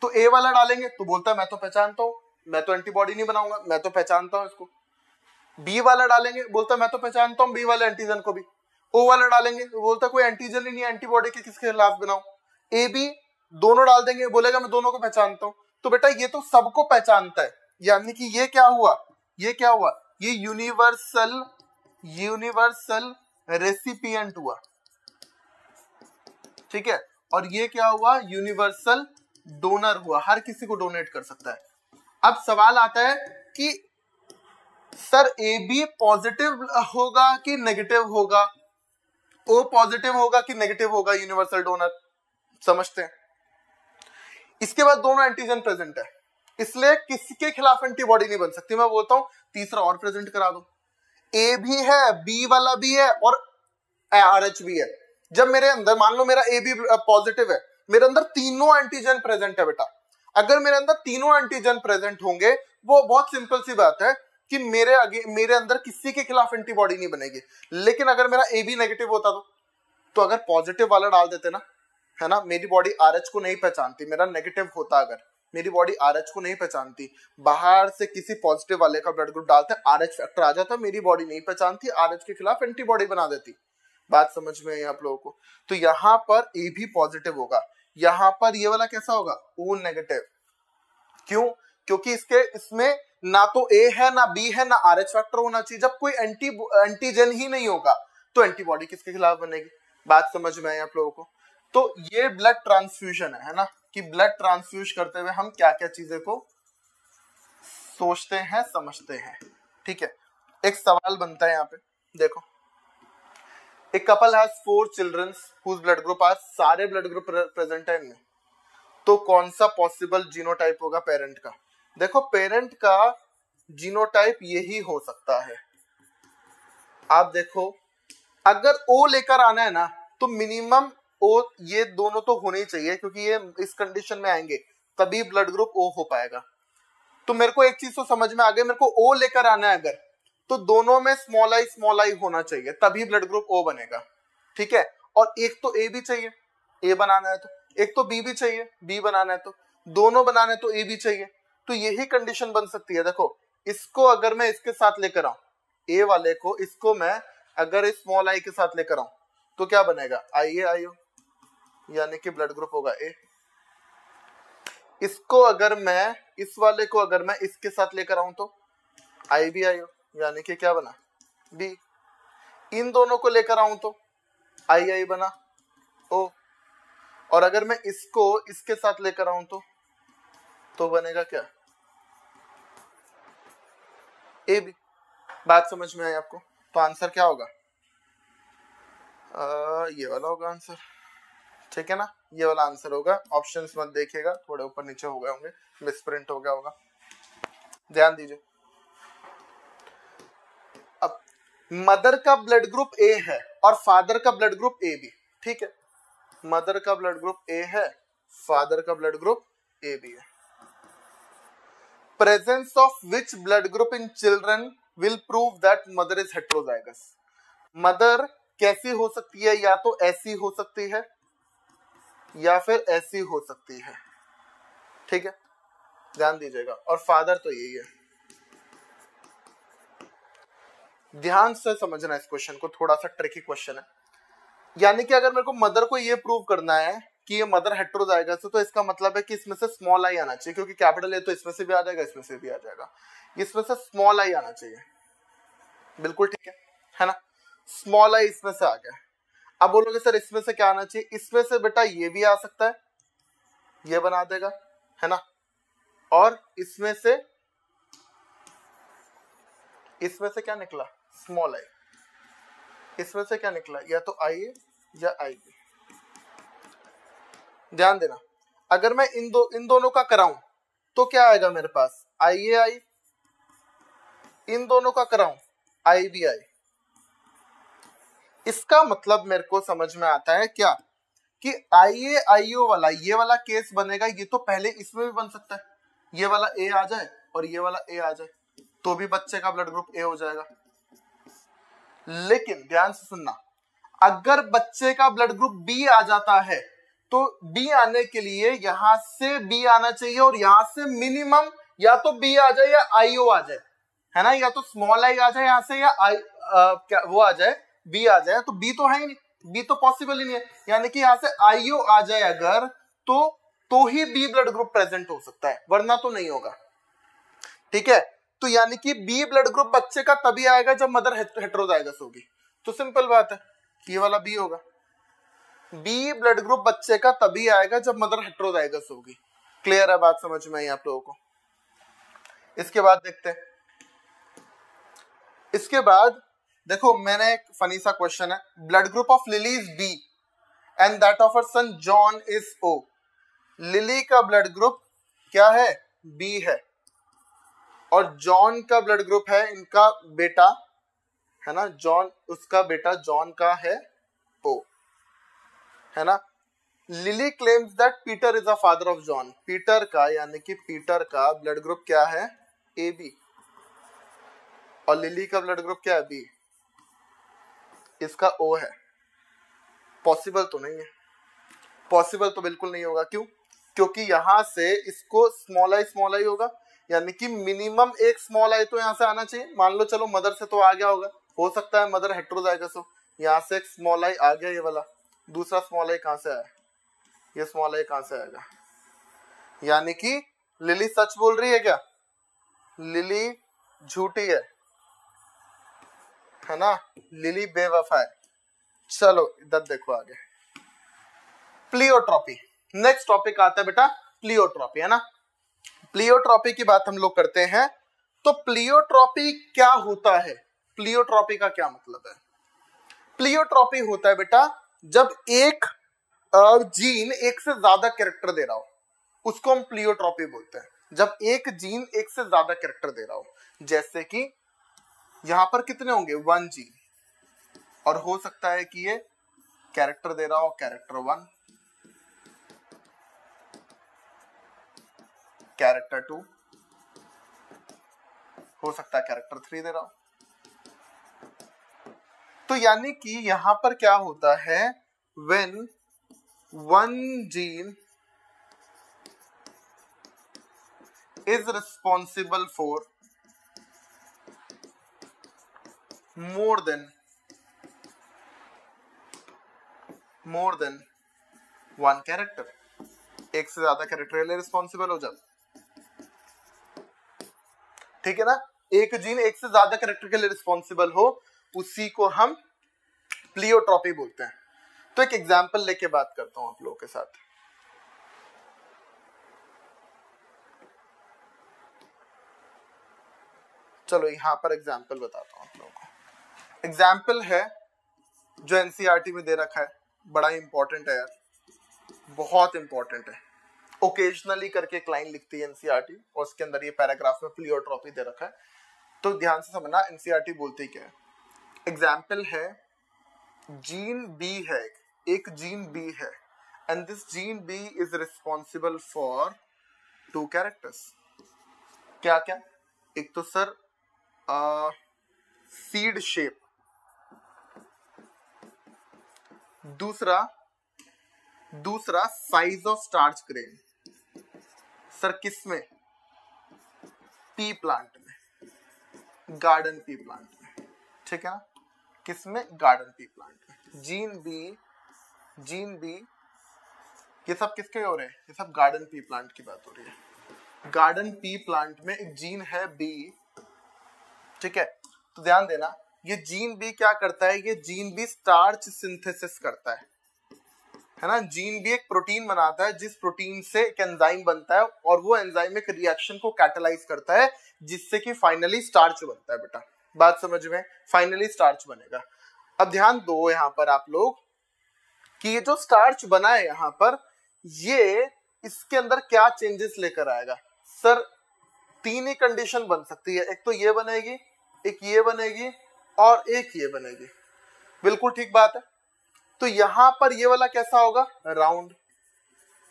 तो ए वाला डालेंगे तो बोलता है मैं तो पहचानता हूं, मैं तो एंटीबॉडी नहीं बनाऊंगा, मैं तो पहचानता हूं इसको। बी वाला डालेंगे, बोलता है मैं तो पहचानता हूं बी वाले एंटीजन को भी। ओ वाला डालेंगे तो बोलता है कोई एंटीजन ही नहीं है, एंटीबॉडी के किसके खिलाफ बनाऊं। ए बी दोनों डाल देंगे, बोलेगा मैं दोनों को पहचानता हूं। तो बेटा ये तो सबको पहचानता है, यानी कि ये क्या हुआ, ये क्या हुआ, ये यूनिवर्सल रेसिपिएंट हुआ, ठीक है। और ये क्या हुआ, यूनिवर्सल डोनर हुआ, हर किसी को डोनेट कर सकता है। अब सवाल आता है कि सर ए बी पॉजिटिव होगा कि नेगेटिव होगा, ओ पॉजिटिव होगा कि नेगेटिव होगा, यूनिवर्सल डोनर, समझते हैं। इसके बाद दोनों एंटीजन प्रेजेंट है, इसलिए किसी के खिलाफ एंटीबॉडी नहीं बन सकती। मैं बोलता हूं तीसरा और प्रेजेंट करा दो, ए भी है, बी वाला भी है और RH भी है। जब मेरे अंदर मान लो मेरा ए बी पॉजिटिव है, मेरे अंदर तीनों एंटीजन प्रेजेंट है बेटा। अगर मेरे अंदर तीनों एंटीजन प्रेजेंट होंगे, वो बहुत सिंपल सी बात है कि मेरे अंदर किसी के खिलाफ एंटीबॉडी नहीं बनेगी। लेकिन अगर मेरा ए बी नेगेटिव होता तो अगर पॉजिटिव वाला डाल देते ना, है ना, मेरी बॉडी आरएच को नहीं पहचानती, मेरा नेगेटिव होता, अगर मेरी बॉडी आरएच को नहीं पहचानती, बाहर से किसी पॉजिटिव वाले का ब्लड ग्रुप डालते आरएच फैक्टर आ जाता, मेरी बॉडी नहीं पहचानती, आरएच के खिलाफ एंटीबॉडी बना देती। बात समझ में आई आप लोगों को? तो यहाँ पर ए भी पॉजिटिव होगा, यहाँ पर ये वाला कैसा होगा, ओ नेगेटिव। क्यों? क्योंकि इसमें ना तो ए है ना बी है ना आरएच फैक्टर होना चाहिए। जब कोई एंटीजन ही नहीं होगा तो एंटीबॉडी किसके खिलाफ बनेगी? बात समझ में आई आप लोगों को? तो ये ब्लड ट्रांसफ्यूजन है ना, कि ब्लड ट्रांसफ्यूज करते हुए हम क्या क्या चीजें को सोचते हैं, समझते हैं। ठीक है, एक सवाल बनता है यहाँ पे, देखो, एक couple has 4 children whose blood group are, सारे ब्लड ग्रुप प्रेजेंट है इनमें, तो कौन सा पॉसिबल जीनोटाइप होगा पेरेंट का? देखो, पेरेंट का जीनोटाइप यही हो सकता है। आप देखो, अगर ओ लेकर आना है ना तो मिनिमम ओ, ये दोनों तो होने ही चाहिए, क्योंकि ये इस कंडीशन में आएंगे तभी ब्लड ग्रुप ओ हो पाएगा। तो मेरे को एक चीज तो समझ में आ गई, मेरे को ओ लेकर आना है अगर, तो दोनों में स्मॉल आई होना चाहिए, तभी ब्लड ग्रुप ओ बनेगा। ठीक है, और एक तो ए भी चाहिए, ए बनाना है तो, एक तो बी भी चाहिए, बी बनाना है तो, दोनों बनाना है तो ए भी चाहिए। तो यही कंडीशन बन सकती है। देखो, इसको अगर मैं इसके साथ लेकर आऊं, ए वाले को, इसको मैं अगर इस स्मॉल आई के साथ लेकर आऊं तो क्या बनेगा, आई ए आई ओ, यानी कि ब्लड ग्रुप होगा ए। इसको अगर मैं, इस वाले को अगर मैं इसके साथ लेकर आऊं तो आई बी आई ओ, यानी कि क्या बना, बी। इन दोनों को लेकर आऊं तो आई आई बना, ओ। और अगर मैं इसको इसके साथ लेकर आऊं तो बनेगा क्या, ए बी। बात समझ में आई आपको? तो आंसर क्या होगा, ये वाला होगा आंसर। ठीक है ना, ये वाला आंसर होगा। ऑप्शंस मत देखिएगा, थोड़े ऊपर नीचे हो गए होंगे, मिसप्रिंट हो गया होगा, ध्यान दीजिए। अब मदर का ब्लड ग्रुप ए है और फादर का ब्लड ग्रुप ए बी। ठीक है, मदर का ब्लड ग्रुप ए है, फादर का ब्लड ग्रुप ए बी है। Presence of which blood group in children will prove that mother is heterozygous. Mother कैसी हो सकती है, या तो ऐसी हो सकती है या फिर ऐसी हो सकती है। ठीक है, ध्यान दीजिएगा। और फादर तो यही है। ध्यान से समझना इस क्वेश्चन को, थोड़ा सा ट्रिकी क्वेश्चन है। यानी कि अगर मेरे को मदर को ये प्रूव करना है कि ये मदर हेट्रोजाइगस है, तो इसका मतलब है कि इसमें से स्मॉल आई आना चाहिए, क्योंकि कैपिटल ए तो इसमें से भी आ जाएगा, इसमें से भी आ जाएगा, इसमें से स्मॉल आई आना चाहिए। बिल्कुल ठीक है ना, स्मॉल आई इसमें से आ गया। अब बोलोगे सर इसमें से क्या आना चाहिए, इसमें से बेटा ये भी आ सकता है, ये बना देगा, है ना, और इसमें से क्या निकला, स्मॉल आई। इसमें से क्या निकला, या तो आई ए या आई बी। ध्यान देना, अगर मैं इन दोनों का कराऊं तो क्या आएगा मेरे पास, आई ए आई। इन दोनों का कराऊं, आई बी आई। इसका मतलब मेरे को समझ में आता है क्या, कि आई ए आई ओ वाला, ये वाला केस बनेगा, ये तो पहले इसमें भी बन सकता है, ये वाला ए आ जाए और ये वाला ए आ जाए, तो भी बच्चे का ब्लड ग्रुप ए हो जाएगा। लेकिन ध्यान से सुनना, अगर बच्चे का ब्लड ग्रुप बी आ जाता है तो बी आने के लिए यहां से बी आना चाहिए, और यहां से मिनिमम या तो बी आ जाए या आई ओ आ जाए, है ना, या तो स्मॉल आई आ जाए यहां से, या आई क्या वो आ जाए, बी आ जाए। तो बी तो है ही नहीं, बी तो पॉसिबल ही नहीं है, यानी कि यहां से आईओ आ जाए अगर, तो ही बी ब्लड ग्रुप प्रेजेंट हो सकता है, वरना तो नहीं होगा। ठीक है, तो यानी कि बी ब्लड ग्रुप बच्चे का तभी आएगा जब मदर हेट्रोजाइगस होगी। तो सिंपल बात है, ये वाला बी होगा। बी ब्लड ग्रुप बच्चे का तभी आएगा जब मदर हेट्रोजाइगस होगी। क्लियर है बात, समझ में आई आप लोगों को? इसके बाद देखते हैं, इसके बाद देखो, मैंने एक फनी सा क्वेश्चन है, blood group of Lily is B and that of her son John is O. Lily का ब्लड ग्रुप क्या है, बी है, और जॉन का ब्लड ग्रुप है, इनका बेटा है ना, जॉन, उसका बेटा जॉन का है ओ, है ना। Lily claims that Peter is the father of John. Peter का, यानी कि पीटर का ब्लड ग्रुप क्या है, ए बी। और लिली का ब्लड ग्रुप क्या है? बी। इसका ओ है। पॉसिबल तो नहीं है, पॉसिबल तो बिल्कुल नहीं होगा। क्यों? क्योंकि यहां से इसको स्मॉल आई होगा, यानी कि मिनिमम एक स्मॉल आई तो यहां से आना चाहिए। मान लो चलो मदर से तो आ गया होगा, हो सकता है मदर हेटेरोजाइगस हो, यहां से एक स्मॉल आई आ गया ये वाला, दूसरा स्मॉल आई कहां से आया? ये स्मॉल आई कहां से आएगा? यानी कि लिली सच बोल रही है क्या? लिली झूठी है ना? लिली बेवफा है। चलो इधर देखो आगे, प्लियोट्रॉपी। नेक्स्ट टॉपिक आता है बेटा प्लियोट्रॉपी, है ना? प्लियोट्रॉपी की बात हम लोग करते हैं। तो प्लियोट्रॉपी क्या होता है? प्लियोट्रॉपी का क्या मतलब है? प्लियोट्रॉपी होता है बेटा जब एक जीन एक से ज्यादा कैरेक्टर दे रहा हो, उसको हम प्लियोट्रॉपी बोलते हैं। जब एक जीन एक से ज्यादा कैरेक्टर दे रहा हो, जैसे कि यहां पर कितने होंगे? 1 जीन, और हो सकता है कि ये कैरेक्टर दे रहा हो कैरेक्टर 1, कैरेक्टर 2, हो सकता है कैरेक्टर 3 दे रहा हो। तो यानी कि यहां पर क्या होता है? when one gene is responsible for more than one character, एक से ज्यादा कैरेक्टर के लिए रिस्पॉन्सिबल हो जाता, ठीक है ना? एक जीन एक से ज्यादा कैरेक्टर के लिए रिस्पॉन्सिबल हो, उसी को हम प्लियोट्रॉपी बोलते हैं। तो एक एग्जांपल लेके बात करता हूं आप लोगों के साथ। चलो यहां पर एग्जांपल बताता हूं आप लोगों को। एग्जांपल है जो एनसीईआरटी में दे रखा है, बड़ा इंपॉर्टेंट है यार, बहुत इंपॉर्टेंट है। ओकेजनली करके एक लाइन लिखती है एनसीईआरटी, और उसके अंदर ये पैराग्राफ में प्लियोट्रॉपी दे रखा है, तो ध्यान से समझना एनसीईआरटी बोलती क्या है। एग्जाम्पल है जीन बी है, एक जीन बी है, and this gene B is responsible for 2 characters. क्या क्या? एक तो सर सीड शेप, दूसरा size of starch grain. Sir किस में? पी प्लांट में, गार्डन पी प्लांट में, ठीक है ना? किस में? गार्डन पी प्लांट में। जीन बी ये सब किसके हो रहे हैं? ये सब गार्डन पी प्लांट की बात हो रही है। गार्डन पी प्लांट में एक जीन है बी, ठीक है? तो ध्यान देना, ये जीन बी क्या करता है? ये जीन बी स्टार्च सिंथेसिस करता है ना? जीन बी एक प्रोटीन बनाता है, जिस प्रोटीन से एक एंजाइम बनता है, और वो एंजाइम एक रिएक्शन को कैटालाइज करता है, जिससे कि फाइनली स्टार्च बनता है। बेटा बात समझ में? फाइनली स्टार्च बनेगा। अब ध्यान दो यहां पर आप लोग कि ये जो स्टार्च बना है यहां पर, ये इसके अंदर क्या चेंजेस लेकर आएगा? सर 3 ही कंडीशन बन सकती है, एक तो ये बनेगी, एक ये बनेगी, और एक ये बनेगी। बिल्कुल ठीक बात है। तो यहां पर ये वाला कैसा होगा? राउंड,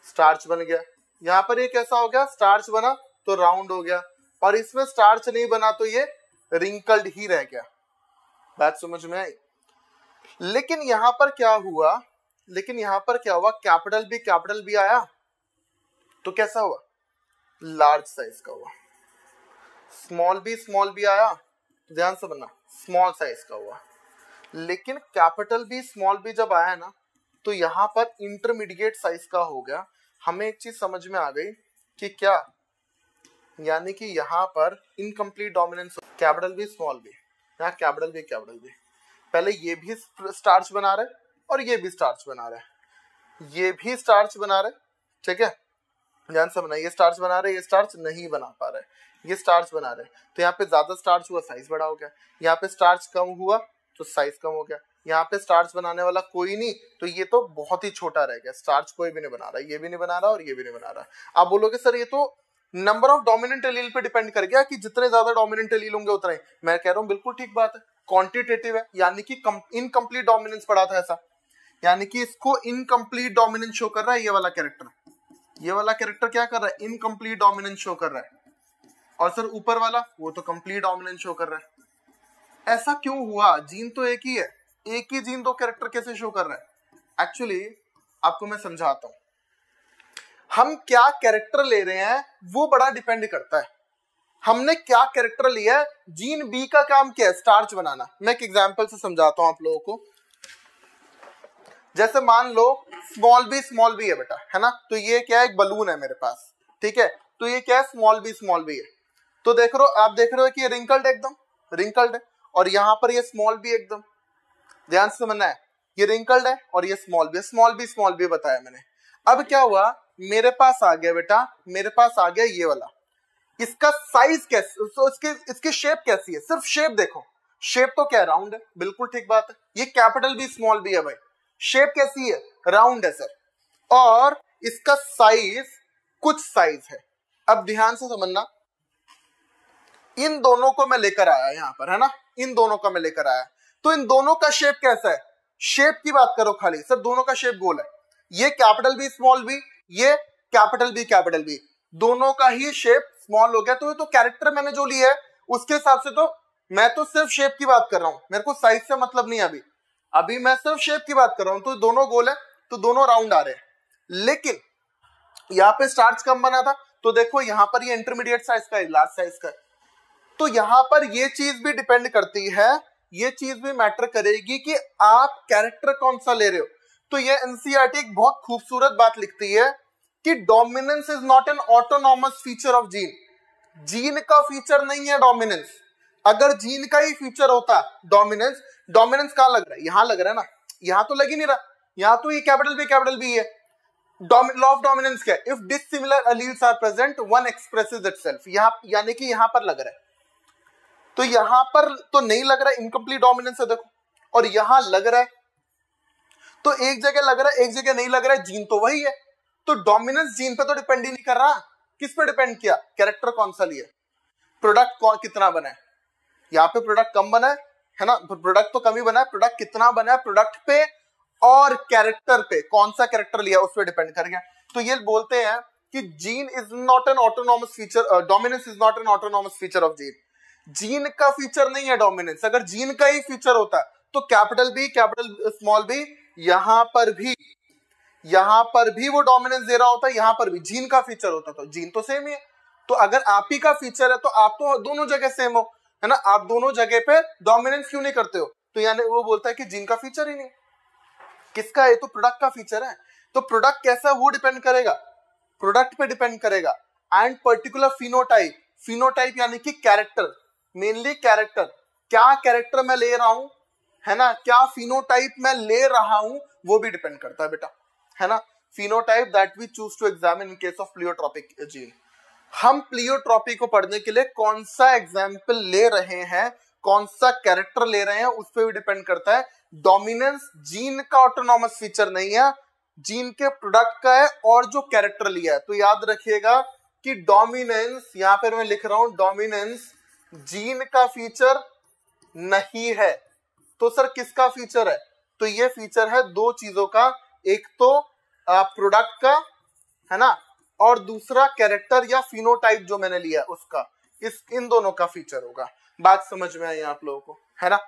स्टार्च बन गया। यहां पर ये कैसा हो गया? स्टार्च बना तो राउंड हो गया, और इसमें स्टार्च नहीं बना तो ये रिंकल्ड ही रह गया। बात समझ में आई? लेकिन यहां पर क्या हुआ? कैपिटल बी आया तो कैसा हुआ? लार्ज साइज का हुआ। स्मॉल बी आया, ध्यान से बनना, स्मॉल साइज का हुआ। लेकिन कैपिटल बी स्मॉल बी जब आया ना, तो यहां पर इंटरमीडिएट साइज का हो गया। हमें एक चीज समझ में आ गई कि क्या, यानी कि यहां पर incomplete dominance, capital B small B, यहाँ कैपिटल बी, पहले ये भी स्टार्च बना रहे और ये भी स्टार्च बना रहे, ये भी स्टार्च बना रहे, ठीक है? ध्यान से बना, ये स्टार्च बना रहे, ये स्टार्च नहीं बना पा रहे, ये स्टार्च बना रहे, तो यहाँ पे ज्यादा स्टार्च हुआ, साइज बड़ा हो गया। यहाँ पे स्टार्च कम हुआ तो साइज कम हो गया। यहाँ पे स्टार्च बनाने वाला कोई नहीं, तो ये तो बहुत ही छोटा रह गया, स्टार्च कोई भी नहीं बना रहा, ये भी नहीं बना रहा और ये भी नहीं बना रहा। आप बोलोगे सर ये तो नंबर ऑफ डोमिनेंट एलील पे डिपेंड कर गया कि जितने ज्यादा डोमिनेंट एलील होंगे उतने। मैं कह रहा हूँ बिल्कुल ठीक बात है, क्वांटिटेटिव है, यानी कि इनकम्प्लीट डोमिनेंस पड़ा था ऐसा, यानी कि इसको इनकम्प्लीट डोमिनेंस शो कर रहा है। ये वाला कैरेक्टर क्या कर रहा है? इनकम्प्लीट डोमिनेंस शो कर रहा है। और सर ऊपर वाला वो तो कंप्लीट डोमिनेंस शो कर रहा है। ऐसा क्यों हुआ? जीन तो एक ही है, एक ही जीन दो कैरेक्टर कैसे शो कर रहा है? एक्चुअली आपको मैं समझाता हूं। हम क्या कैरेक्टर ले रहे हैं वो बड़ा डिपेंड करता है। हमने क्या कैरेक्टर लिया है, जीन बी का काम क्या है? स्टार्च बनाना। मैं एक एग्जांपल से समझाता हूं आप लोगों को। जैसे मान लो स्मॉल बी है बेटा, है ना? तो ये क्या है? एक बलून है मेरे पास, ठीक है? तो ये क्या है? स्मॉल बी है। तो देख रहे हो, आप देख रहे हो कि ये रिंकल्ड एकदम रिंकल्ड है, और यहां पर ये स्मॉल बी एकदम, ध्यान से समझना है, ये रिंकल्ड है और ये स्मॉल बी बताया मैंने। अब क्या हुआ, मेरे पास आ गया बेटा, मेरे पास आ गया ये वाला। इसका साइज कैसे, तो इसकी शेप कैसी है? सिर्फ शेप देखो, शेप तो क्या राउंड है, बिल्कुल ठीक बात है। ये कैपिटल बी स्मॉल बी है भाई, शेप कैसी है? राउंड है सर। और इसका साइज कुछ साइज है। अब ध्यान से समझना, इन दोनों को मैं लेकर आया यहां पर, है ना? इन दोनों का मैं लेकर आया, तो इन दोनों का शेप कैसा है? शेप की बात करो खाली सर, दोनों का शेप गोल है। ये कैपिटल बी स्मॉल बी, ये कैपिटल बी, दोनों का ही शेप स्मॉल हो गया। तो ये तो कैरेक्टर मैंने जो लिया है उसके हिसाब से, तो मैं तो सिर्फ शेप की बात कर रहा हूं, मेरे को साइज से मतलब नहीं। अभी मैं सिर्फ शेप की बात कर रहा हूं, तो दोनों गोल है, तो दोनों राउंड आ रहे हैं। लेकिन यहाँ पे स्टार्च कम बना था, तो देखो यहाँ पर ये इंटरमीडिएट साइज का है, लार्ज साइज का है। तो यहां पर ये चीज भी डिपेंड करती है, ये चीज भी मैटर करेगी कि आप कैरेक्टर कौन सा ले रहे हो। तो ये एनसीईआरटी एक बहुत खूबसूरत बात लिखती है कि dominance is not an autonomous feature of gene. Gene का फीचर नहीं है डोमिनेंस। अगर जीन का ही फीचर होता डोमिनेंस, डोमिनेंस कहां लग रहा है? यहां लग रहा है ना, यहां तो लग ही नहीं रहा। यहां तो ये कैपिटल बी है। लॉ ऑफ डोमिनेंस क्या है? If dissimilar alleles are present, one expresses itself. यहां यानी कि यहां पर लग रहा है, तो यहां पर तो नहीं लग रहा है, इनकम्प्लीट डोमिनेंस है देखो। और यहां लग रहा है, तो एक जगह लग रहा है एक जगह नहीं लग रहा है, जीन तो वही है। तो डोमिनेंस जीन पे तो डिपेंड ही नहीं कर रहा। किस पे डिपेंड किया? कैरेक्टर कौन सा लिया, प्रोडक्ट कितना बना है। यहाँ पे प्रोडक्ट कम बना है ना, प्रोडक्ट तो कम ही बना है, प्रोडक्ट कितना बना है प्रोडक्ट पे और कैरेक्टर पे, कौन सा कैरेक्टर लिया उस पर डिपेंड कर गया। तो ये बोलते हैं कि gene is not an autonomous feature, dominance is not an autonomous feature of gene. Gene का फीचर नहीं है डोमिनेंस। अगर जीन का ही फीचर होता तो capital B capital small B, यहां पर भी वो डोमिनेंस दे रहा होता, यहां पर भी जीन का फीचर होता, तो जीन तो सेम ही है। तो अगर आप ही का फीचर है तो आप तो दोनों जगह सेम हो, है ना? आप दोनों जगह पे डोमिनेंस क्यों नहीं करते हो? तो यानी वो बोलता है कि जीन का फीचर ही नहीं। किसका है? तो प्रोडक्ट का फीचर है। तो प्रोडक्ट कैसा वो डिपेंड करेगा, प्रोडक्ट पे डिपेंड करेगा। एंड पर्टिकुलर फिनोटाइप, फिनोटाइप यानी कि कैरेक्टर, मेनली कैरेक्टर, क्या कैरेक्टर मैं ले रहा हूं, है ना? क्या फिनोटाइप मैं ले रहा हूं, वो भी डिपेंड करता है बेटा, है ना? Phenotype that we choose to examine in case of pleiotropic gene. हम प्लियोट्रोपी को पढ़ने के लिए कौन सा एग्जाम्पल ले रहे हैं, कौन सा कैरेक्टर ले रहे हैं, उस पर भी डिपेंड करता है। डोमिनेंस जीन का ऑटोनॉमस फीचर नहीं है, जीन के प्रोडक्ट का है और जो कैरेक्टर लिया है। तो याद रखिएगा कि डोमिनेंस, यहां पर मैं लिख रहा हूं डोमिनेंस जीन का फीचर नहीं है। तो सर किसका फीचर है? तो ये फीचर है दो चीजों का, एक तो प्रोडक्ट का, है ना, और दूसरा कैरेक्टर या फिनोटाइप जो मैंने लिया उसका, इन दोनों का फीचर होगा। बात समझ में आई आप लोगों को, है ना?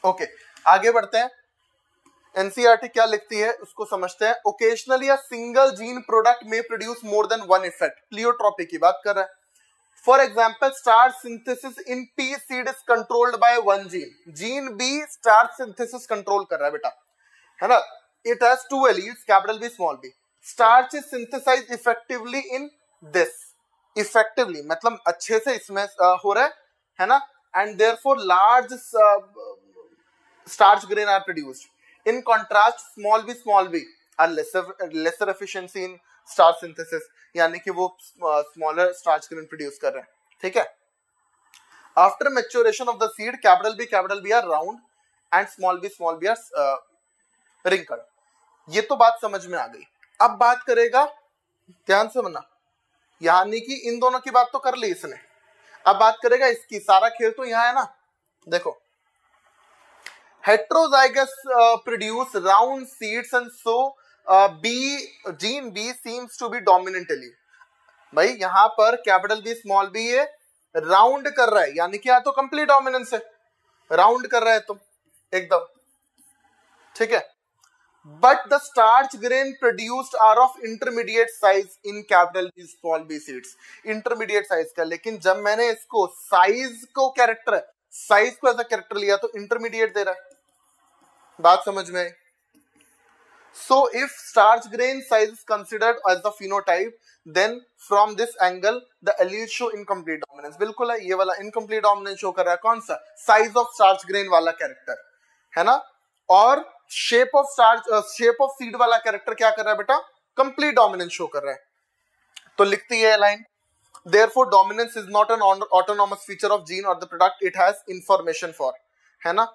ओके, आगे बढ़ते हैं। एनसीईआरटी क्या लिखती है उसको समझते हैं। Occasionally a single gene product में produce more than one effect. Pleiotropy की बात कर रहा है। For example, starch synthesis in pea seed is controlled by one gene. Gene B starch synthesis control कर रहा है बेटा, है ना? It has two alleles, capital B, small b. Starch is synthesized effectively in this. Effectively मतलब अच्छे से इसमें हो रहा है ना? And therefore large starch grain are produced. In contrast, small b are lesser efficiency in starch synthesis, यानी कि वो स्मॉलर स्टार्च ग्रेन प्रोड्यूस कर रहे हैं, ठीक है? After maturation of the seed, capital B are round and small B are wrinkled. ये तो बात समझ में आ गई। अब बात करेगा, ध्यान से सुनना, यानी कि इन दोनों की बात तो कर ली इसने, अब बात करेगा इसकी। सारा खेल तो यहां है ना, देखो heterozygous produce round seeds and so gene B seems to be dominantly. भाई यहां पर कैपिटल बी स्मॉल बी है, राउंड कर रहा है, यानी कि यहां तो कंप्लीट डोमिनेंस है। राउंड कर रहे हैं तुम एकदम, ठीक है। But the starch grain produced are of intermediate size in capital B small B seeds, intermediate size का। लेकिन जब मैंने इसको साइज को कैरेक्टर, साइज को एज अ कैरेक्टर लिया तो इंटरमीडिएट दे रहा है। बात समझ में आई? So if starch grain size is considered as the phenotype, then from this angle the allele show incomplete dominance। बिल्कुल है, ये वाला incomplete dominance शो कर रहा है। कौन सा? Size of starch grain वाला कैरेक्टर, है ना। और shape of starch, shape of seed वाला कैरेक्टर क्या कर रहा है बेटा? Complete dominance शो कर रहा है। तो लिखती है line, therefore dominance is not an autonomous feature of gene or the product it has information for, है ना।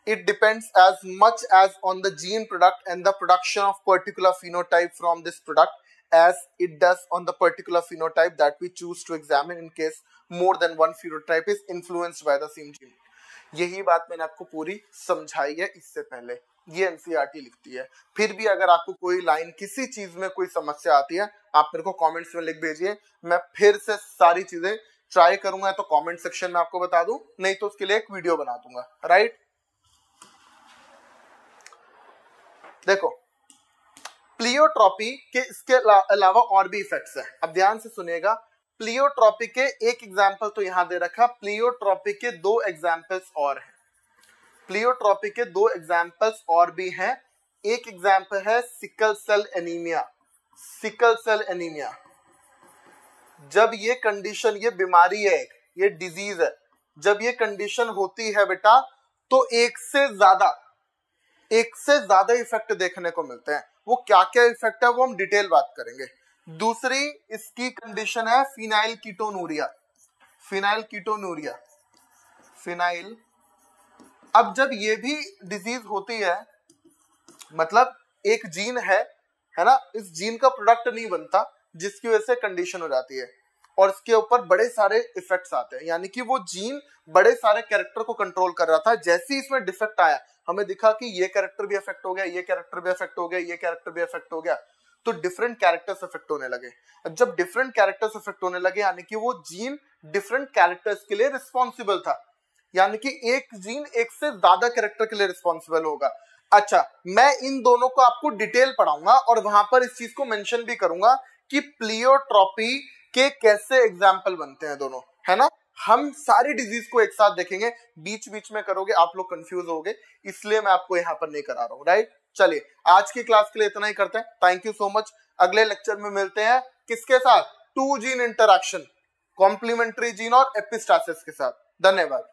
It depends as much as on the gene product and the production of particular phenotype from this product as it does on the particular phenotype that we choose to examine in case more than one phenotype is influenced by the same gene। यही बात मैंने आपको पूरी समझाई है इससे पहले, ये एनसीईआरटी लिखती है। फिर भी अगर आपको कोई लाइन किसी चीज में कोई समस्या आती है, आप मेरे को कमेंट्स में लिख भेजिए, मैं फिर से सारी चीजें ट्राई करूंगा। तो कमेंट सेक्शन में आपको बता दूं, नहीं तो उसके लिए एक वीडियो बना दूंगा, राइट। देखो प्लियोट्रॉपी के इसके अलावा और भी इफेक्ट्स हैं। अब ध्यान से सुनिएगा, प्लियोट्रॉपी के एक एग्जांपल तो यहां दे रखा, प्लियोट्रॉपी के दो एग्जांपल्स और हैं। प्लियोट्रॉपी के दो एग्जांपल्स और भी हैं। एक एग्जांपल है sickle cell anaemia. Sickle cell anaemia, जब ये कंडीशन, ये बीमारी है, ये डिजीज है, जब ये कंडीशन होती है बेटा, तो एक से ज्यादा इफेक्ट देखने को मिलते हैं। वो क्या क्या इफेक्ट है वो हम डिटेल बात करेंगे। दूसरी इसकी कंडीशन है phenyl ketonuria. Phenyl ketonuria, phenyl, अब जब ये भी डिजीज होती है, मतलब एक जीन है ना, इस जीन का प्रोडक्ट नहीं बनता, जिसकी वजह से कंडीशन हो जाती है और इसके ऊपर बड़े सारे इफेक्ट्स आते हैं। यानी कि वो जीन बड़े सारे कैरेक्टर को कंट्रोल कर रहा था, जैसे ही इसमें डिफेक्ट आया, हमें दिखा कि ये कैरेक्टर भी अफेक्ट हो गया, ये कैरेक्टर भी अफेक्ट हो गया, ये कैरेक्टर भी अफेक्ट हो गया, तो डिफरेंट कैरेक्टर्स अफेक्ट होने लगे। जब डिफरेंट कैरेक्टर्स अफेक्ट होने लगे, यानी कि वो जीन डिफरेंट कैरेक्टर्स के लिए रिस्पॉन्सिबल था, यानी कि एक जीन एक से ज्यादा कैरेक्टर के लिए रिस्पॉन्सिबल होगा। अच्छा, मैं इन दोनों को आपको डिटेल पढ़ाऊंगा और वहां पर इस चीज को मेंशन भी करूंगा कि प्लियोट्रॉपी के कैसे एग्जाम्पल बनते हैं दोनों, है ना। हम सारी डिजीज को एक साथ देखेंगे, बीच बीच में करोगे आप लोग कंफ्यूज होगे, इसलिए मैं आपको यहाँ पर नहीं करा रहा हूँ, राइट। चलिए आज की क्लास के लिए इतना ही करते हैं। Thank you so much. अगले लेक्चर में मिलते हैं किसके साथ? Two gene interaction, complementary gene और एपिस्टासिस के साथ। धन्यवाद।